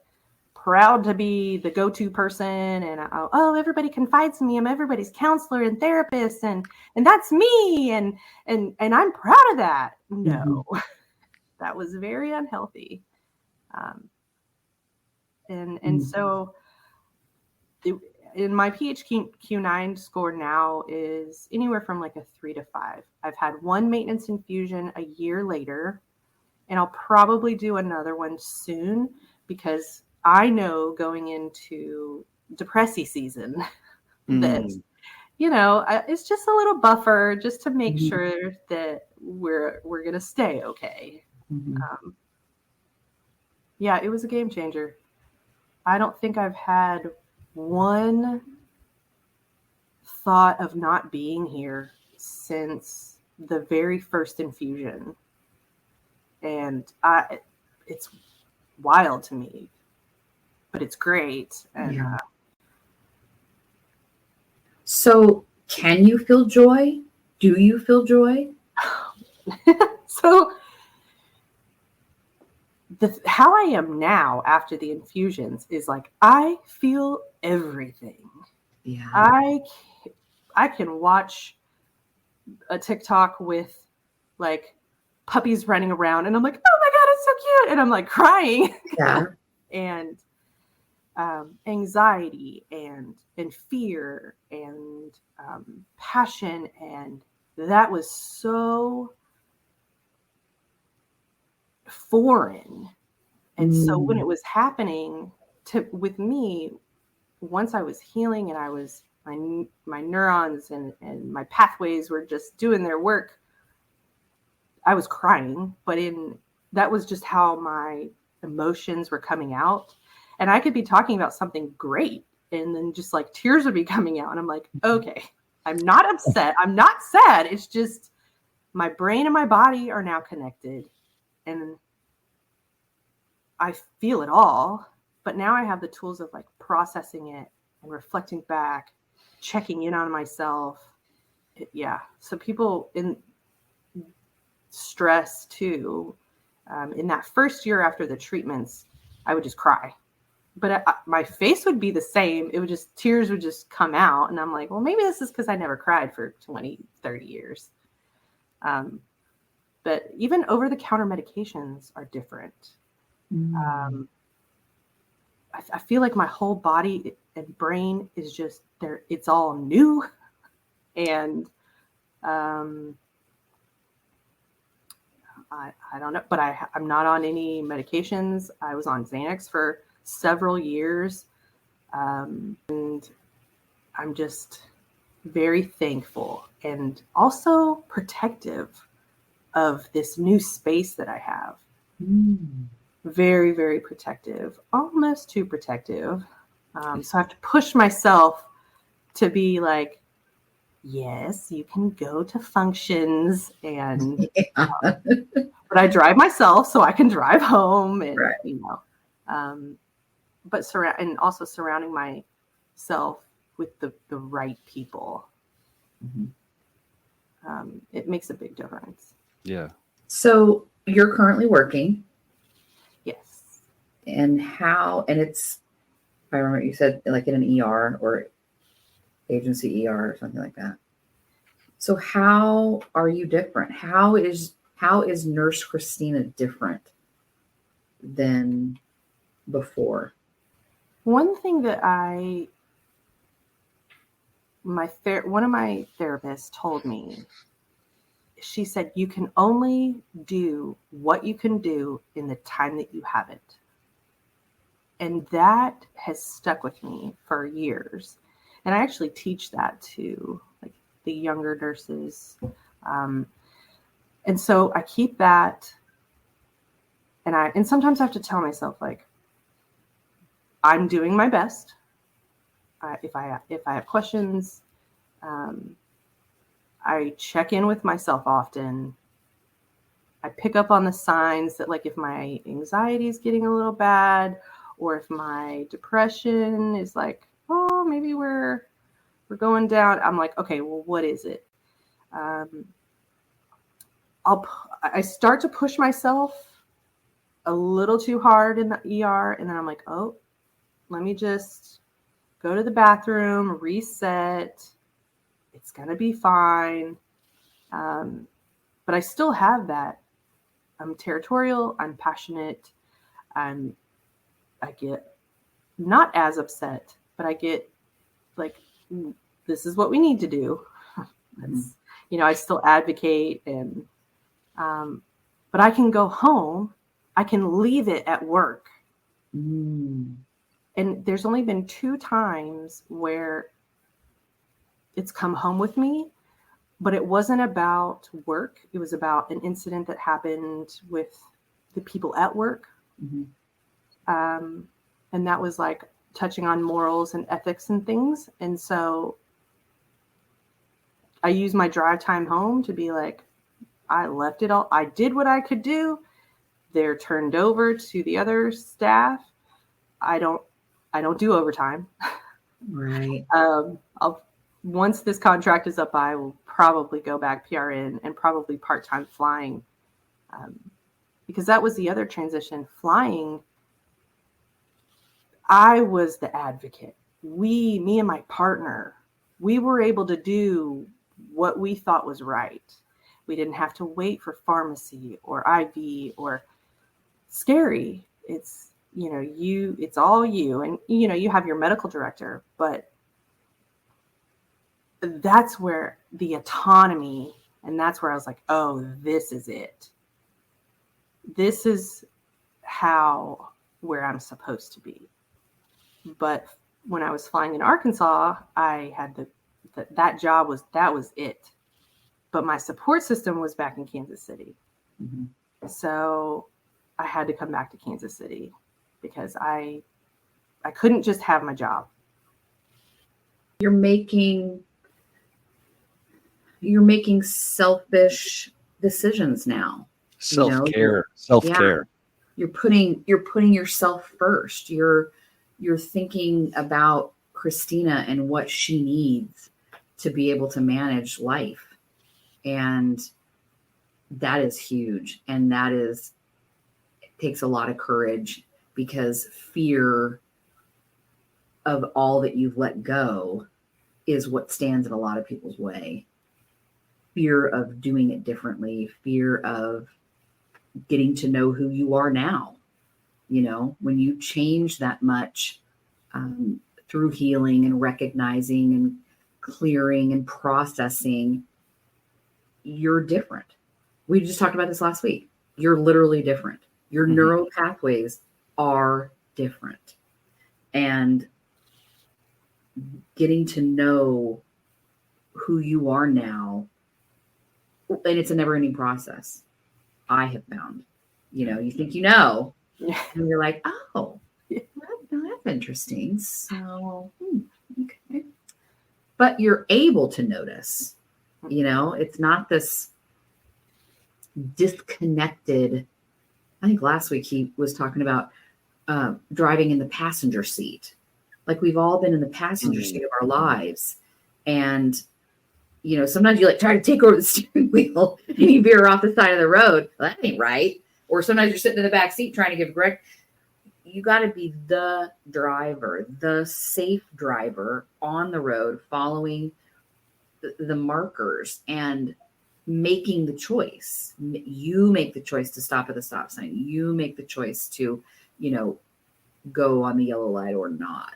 proud to be the go-to person. And everybody confides in me. I'm everybody's counselor and therapist. And that's me. And I'm proud of that. No, that was very unhealthy. So in my PHQ-9 score now is anywhere from like a 3 to 5. I've had one maintenance infusion a year later, and I'll probably do another one soon because I know going into depressy season that, it's just a little buffer just to make sure that we're going to stay okay. Mm-hmm. Yeah, it was a game changer. I don't think I've had one thought of not being here since the very first infusion. And it's wild to me, but it's great. And yeah. So can you feel joy? Do you feel joy? So how I am now after the infusions is like, I feel everything. Yeah. I can watch a TikTok with like puppies running around and I'm like, oh my God, it's so cute. And I'm like crying. Yeah. And anxiety and fear and passion. And that was so foreign. And so when it was happening with me, once I was healing and I was my neurons and my pathways were just doing their work, I was crying, but that was just how my emotions were coming out. And I could be talking about something great and then just like tears would be coming out. And I'm like, okay, I'm not upset. I'm not sad. It's just my brain and my body are now connected and I feel it all. But now I have the tools of like processing it and reflecting back, checking in on myself. Yeah. So people in stress too, in that first year after the treatments, I would just cry but my face would be the same. It would just, tears would just come out. And I'm like, well, maybe this is because I never cried for 20, 30 years. But even over-the-counter medications are different. I feel like my whole body and brain is just there. It's all new. And I don't know, but I'm not on any medications. I was on Xanax for several years. And I'm just very thankful and also protective of this new space that I have. Very, very protective, almost too protective. So I have to push myself to be like, yes, you can go to functions, and but I drive myself, so I can drive home, and but surrounding myself with the right people. It makes a big difference. Yeah. So you're currently working. Yes. And it's, if I remember, you said like in an ER or agency ER or something like that. So how are you different? How is Nurse Christeena different than before? One thing that one of my therapists told me, she said, you can only do what you can do in the time that you have it. And that has stuck with me for years. And I actually teach that to like the younger nurses. And so I keep that. And sometimes I have to tell myself, like, I'm doing my best. If I have questions, I check in with myself often. I pick up on the signs that, like, if my anxiety is getting a little bad, or if my depression is like, oh, maybe we're going down. I'm like, okay, well, what is it? I start to push myself a little too hard in the ER, and then I'm like, oh, let me just go to the bathroom, reset. It's going to be fine. But I still have that. I'm territorial. I'm passionate. I get not as upset, but I get like, this is what we need to do. I still advocate, and, but I can go home. I can leave it at work. And there's only been 2 times where it's come home with me, but it wasn't about work. It was about an incident that happened with the people at work. And that was like touching on morals and ethics and things. And so I use my drive time home to be like, I left it all. I did what I could do. They're turned over to the other staff. I don't do overtime. Right. Once this contract is up, I will probably go back PRN and probably part-time flying. Because that was the other transition. Flying, I was the advocate. Me and my partner, we were able to do what we thought was right. We didn't have to wait for pharmacy or IV or scary. It's, it's all you, and, you have your medical director, but that's where the autonomy, and that's where I was like, oh, this is it. This is where I'm supposed to be. But when I was flying in Arkansas, I had that job was it. But my support system was back in Kansas City. So I had to come back to Kansas City because I couldn't just have my job. You're making selfish decisions now. Self-care. Yeah. You're putting yourself first. You're thinking about Christeena and what she needs to be able to manage life. And that is huge. And it takes a lot of courage, because fear of all that you've let go is what stands in a lot of people's way. Fear of doing it differently, fear of getting to know who you are now. You know, when you change that much through healing and recognizing and clearing and processing, you're different. We just talked about this last week. You're literally different. Your neural pathways are different. And getting to know who you are now, and it's a never-ending process, I have found. You know, you think you know, and you're like, oh, that's interesting. So, okay. But you're able to notice, you know, it's not this disconnected. I think last week he was talking about driving in the passenger seat. Like we've all been in the passenger seat of our lives. And, you know, sometimes you like try to take over the steering wheel and you veer off the side of the road. Well, that ain't right. Or sometimes you're sitting in the back seat trying to give correct. You got to be the driver, the safe driver on the road, following the markers and making the choice. You make the choice to stop at the stop sign. You make the choice to, you know, go on the yellow light or not.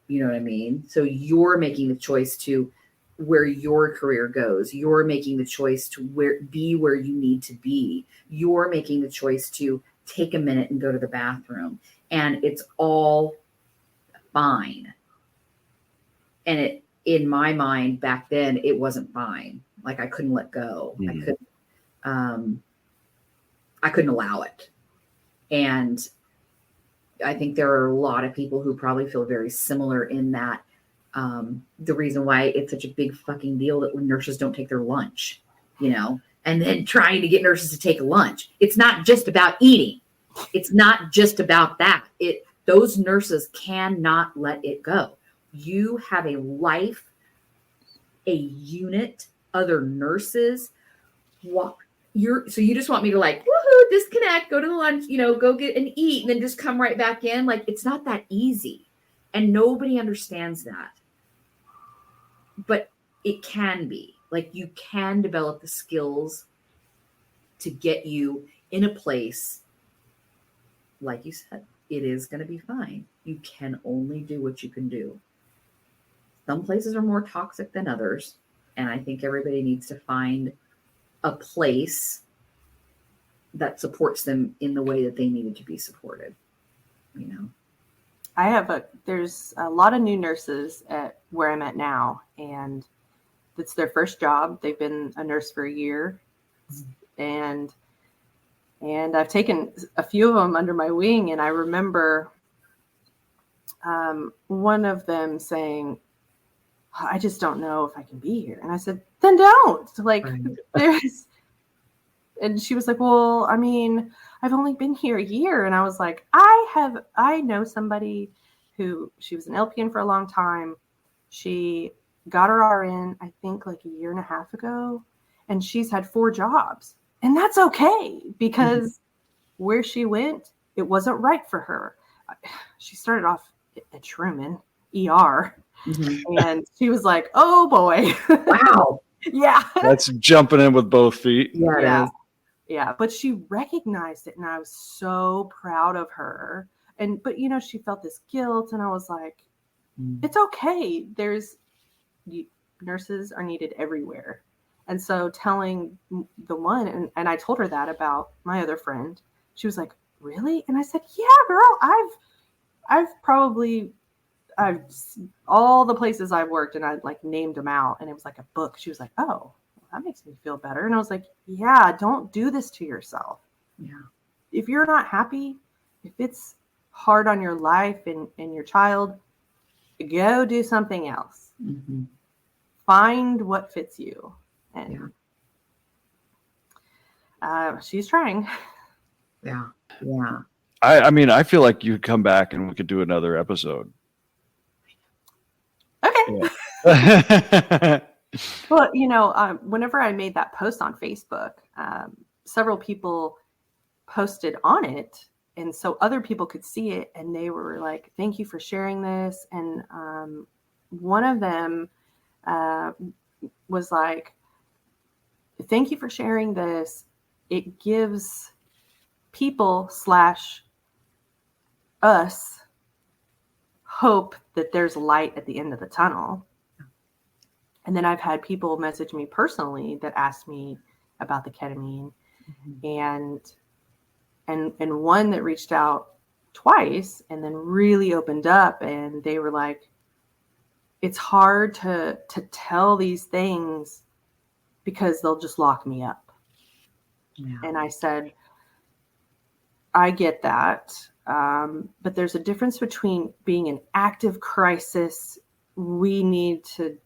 You know what I mean? So you're making the choice to where your career goes. You're making the choice to be where you need to be. You're making the choice to take a minute and go to the bathroom. And it's all fine. And it, in my mind back then, it wasn't fine. Like I couldn't let go. I couldn't allow it. And I think there are a lot of people who probably feel very similar in that. The reason why it's such a big fucking deal that when nurses don't take their lunch, you know, and then trying to get nurses to take lunch. It's not just about eating. It's not just about that. Those nurses cannot let it go. You have a life, a unit, other nurses. So you just want me to like, woohoo, disconnect, go to the lunch, you know, go get and eat, and then just come right back in. Like, it's not that easy. And nobody understands that. But it can be. Like, you can develop the skills to get you in a place, like you said, it is going to be fine. You can only do what you can do. Some places are more toxic than others. And I think everybody needs to find a place that supports them in the way that they needed to be supported. You know, there's a lot of new nurses at where I'm at now, and it's their first job. They've been a nurse for a year, and I've taken a few of them under my wing. And I remember one of them saying, I just don't know if I can be here. And I said, then don't. Like, and she was like, well, I mean, I've only been here a year. And I was like, I know somebody who, she was an LPN for a long time. She got her RN, I think like a year and a half ago, and she's had 4 jobs. And that's okay, because where she went, it wasn't right for her. She started off at Truman ER, and she was like, oh boy. Wow. Yeah. That's jumping in with both feet. Yeah. Yeah. But she recognized it, and I was so proud of her. But you know, she felt this guilt, and I was like, it's okay. Nurses are needed everywhere. And so telling the one, and I told her that about my other friend, she was like, really? And I said, yeah, girl, I've all the places I've worked, and I like named them out, and it was like a book. She was like, oh, that makes me feel better. And I was like, yeah, don't do this to yourself. Yeah. If you're not happy, if it's hard on your life and your child, go do something else. Find what fits you. And she's trying. Yeah. I mean, I feel like you could come back and we could do another episode. Okay. Yeah. Well, you know, whenever I made that post on Facebook, several people posted on it so other people could see it, and they were like, thank you for sharing this. And one of them was like, thank you for sharing this. It gives people / us hope that there's light at the end of the tunnel. And then I've had people message me personally that asked me about the ketamine, and one that reached out twice and then really opened up, and they were like, it's hard to tell these things because they'll just lock me up. Yeah. And I said, I get that. But there's a difference between being an active crisis. We need to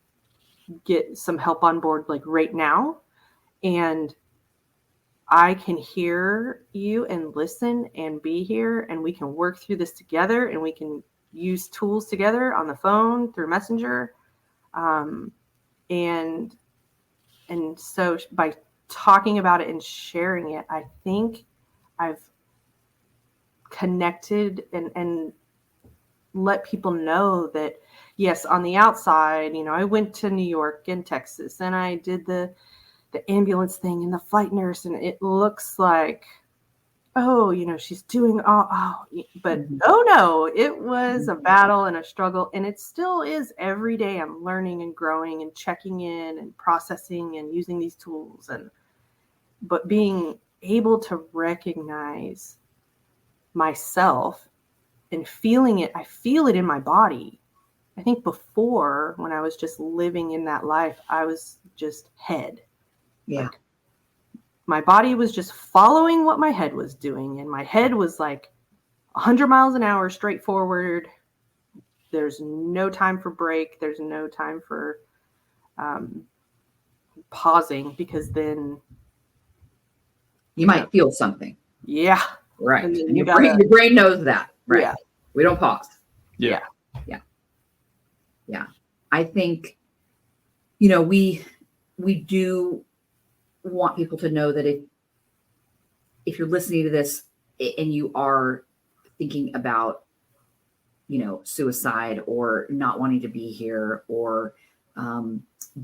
get some help on board like right now. And I can hear you and listen and be here, and we can work through this together, and we can use tools together on the phone through Messenger. And so by talking about it and sharing it, I think I've connected and let people know that, yes, on the outside, I went to New York and Texas, and I did the ambulance thing and the flight nurse, and it looks like, oh, she's doing but oh no, it was a battle and a struggle, and it still is every day. I'm learning and growing and checking in and processing and using these tools, but being able to recognize myself and feeling it. I feel it in my body. I think before, when I was just living in that life, I was just head. Yeah. Like, my body was just following what my head was doing. And my head was like 100 miles an hour, straight forward. There's no time for break. There's no time for pausing, because then you might feel something. Yeah. Right. And And your brain knows that. Right. Yeah. We don't pause. Yeah. I think, we do want people to know that if you're listening to this and you are thinking about, suicide or not wanting to be here, or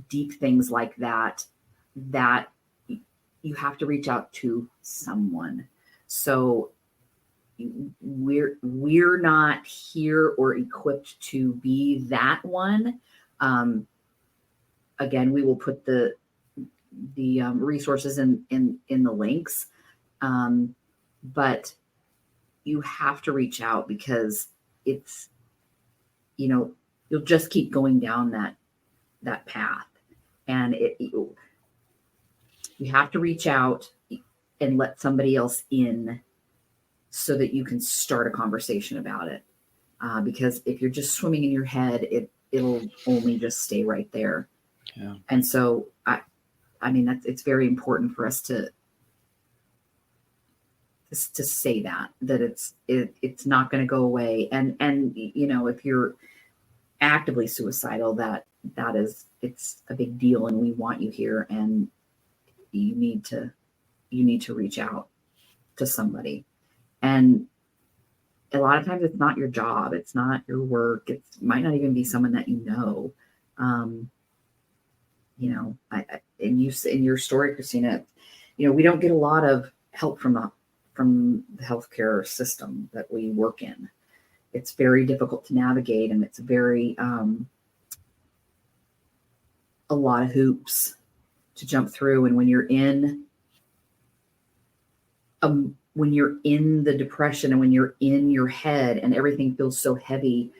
deep things like that you have to reach out to someone. So we're not here or equipped to be that one. Again, we will put the resources in the links, but you have to reach out, because it's, you'll just keep going down that path, and you have to reach out and let somebody else in so that you can start a conversation about it. Because if you're just swimming in your head, it'll only just stay right there. Yeah. And so it's very important for us to say that it's not going to go away. And if you're actively suicidal, it's a big deal, and we want you here, and you need to reach out to somebody. And a lot of times it's not your job, it's not your work, it might not even be someone that in your story, Christeena, we don't get a lot of help from the healthcare system that we work in. It's very difficult to navigate, and it's very a lot of hoops to jump through. And when you're in the depression, and when you're in your head and everything feels so heavy,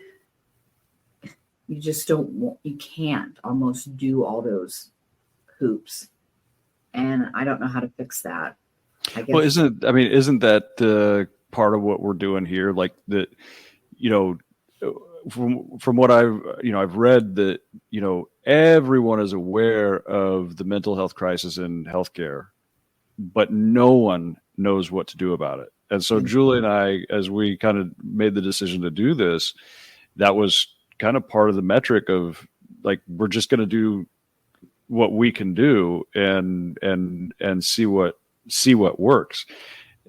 you just you can't almost do all those hoops. And I don't know how to fix that. I guess. Well, isn't that part of what we're doing here? Like that, from what I've read, that, everyone is aware of the mental health crisis in healthcare, but no one knows what to do about it. And so Julie and I, as we kind of made the decision to do this, that was kind of part of the metric of, like, we're just going to do what we can do and see what works.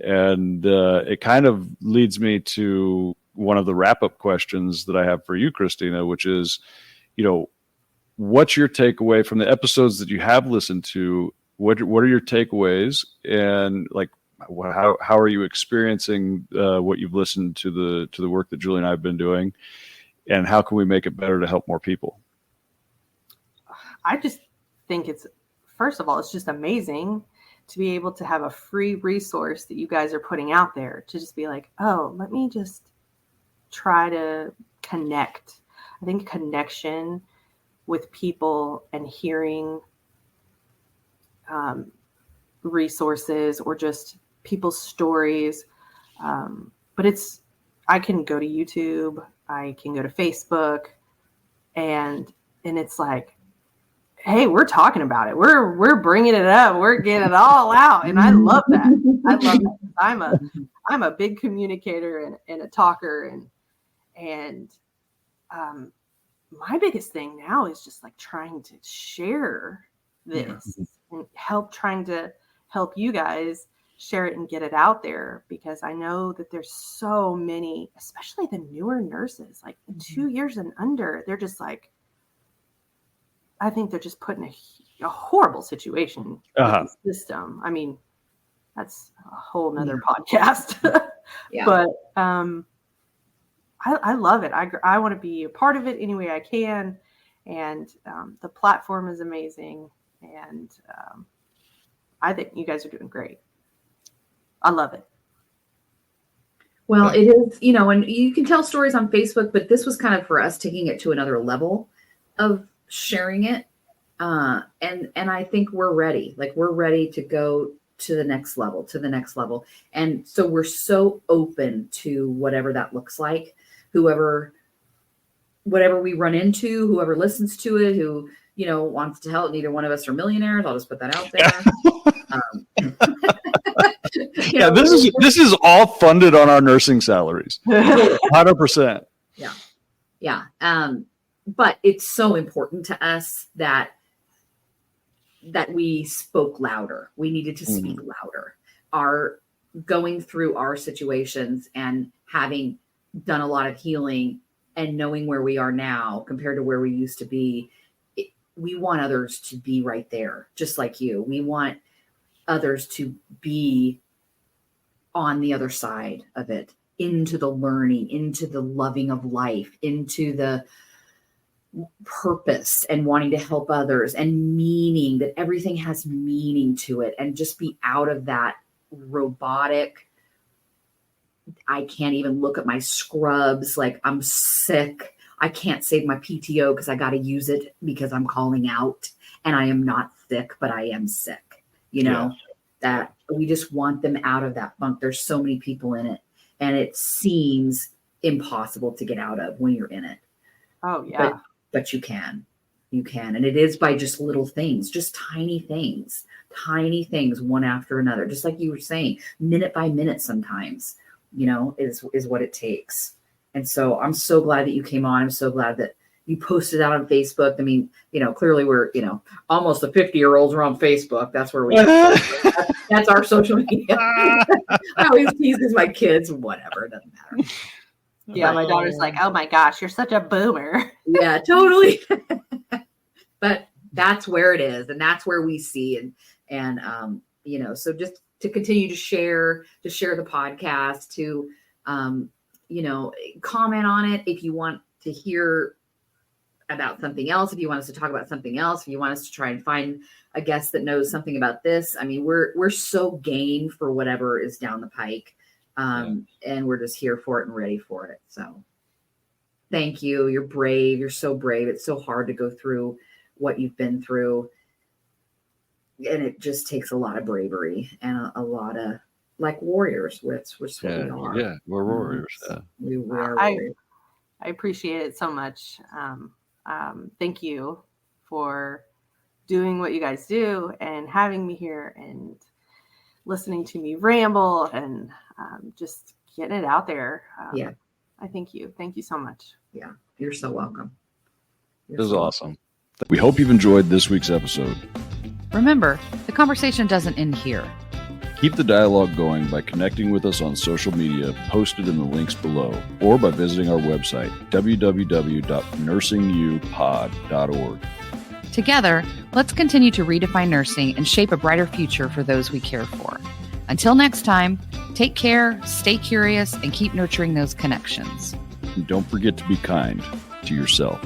And it kind of leads me to one of the wrap-up questions that I have for you, Christeena, which is, what's your takeaway from the episodes that you have listened to? What are your takeaways, and like how are you experiencing what you've listened to the work that Julie and I have been doing, and how can we make it better to help more people? I just think first of all, it's just amazing to be able to have a free resource that you guys are putting out there to just be like, oh, let me just try to connect. I think connection with people and hearing resources or just people's stories. But I can go to YouTube, I can go to Facebook, and it's like, hey, we're talking about it. We're bringing it up. We're getting it all out. And I love that. I love that. I'm a big communicator and a talker. And my biggest thing now is just like trying to share this and trying to help you guys share it and get it out there, because I know that there's so many, especially the newer nurses, like 2 years and under, they're just like, I think they're just put in a horrible situation with the system. I mean, that's a whole nother podcast. But I love it. I want to be a part of it any way I can. And the platform is amazing. And I think you guys are doing great. I love it. Well, it is, and you can tell stories on Facebook, but this was kind of for us taking it to another level of sharing it. And I think we're ready. Like, we're ready to go to the next level. And so we're so open to whatever that looks like, whatever we run into, whoever listens to it, who, wants to help. Neither one of us are millionaires. I'll just put that out there. This is all funded on our nursing salaries. 100%. Yeah. But it's so important to us that we spoke louder. We needed to speak louder. Our going through our situations and having done a lot of healing and knowing where we are now compared to where we used to be, we want others to be right there, just like you. We want others to be on the other side of it, into the learning, into the loving of life, into the purpose and wanting to help others, and meaning, that everything has meaning to it, and just be out of that robotic, I can't even look at my scrubs, like I'm sick, I can't save my PTO because I got to use it because I'm calling out and I am not sick, but I am sick. That we just want them out of that funk. There's so many people in it, and it seems impossible to get out of when you're in it. Oh yeah. But you can. And it is by just little things, just tiny things, one after another. Just like you were saying, minute by minute sometimes, is what it takes. And so I'm so glad that you came on. I'm so glad that you posted out on Facebook. I mean, clearly we're, almost the 50-year-olds are on Facebook. That's where we that's our social media. I always tease because my kids, whatever, it doesn't matter. Yeah, my daughter's like, oh my gosh, you're such a boomer. Yeah, totally. But that's where it is, and that's where we see, and so just to continue to share the podcast, to comment on it if you want to hear about something else, if you want us to talk about something else, if you want us to try and find a guest that knows something about this. I mean, we're so game for whatever is down the pike. And we're just here for it and ready for it. So thank you. You're brave. You're so brave. It's so hard to go through what you've been through. And it just takes a lot of bravery and a lot of, like, warriors, which what we are. Yeah, we're warriors. We are warriors. I appreciate it so much. Thank you for doing what you guys do and having me here and listening to me ramble and just getting it out there. I thank you. Thank you so much. Yeah, you're so welcome. This is awesome. We hope you've enjoyed this week's episode. Remember, the conversation doesn't end here. Keep the dialogue going by connecting with us on social media posted in the links below, or by visiting our website, www.nursingupod.org. Together, let's continue to redefine nursing and shape a brighter future for those we care for. Until next time, take care, stay curious, and keep nurturing those connections. And don't forget to be kind to yourself.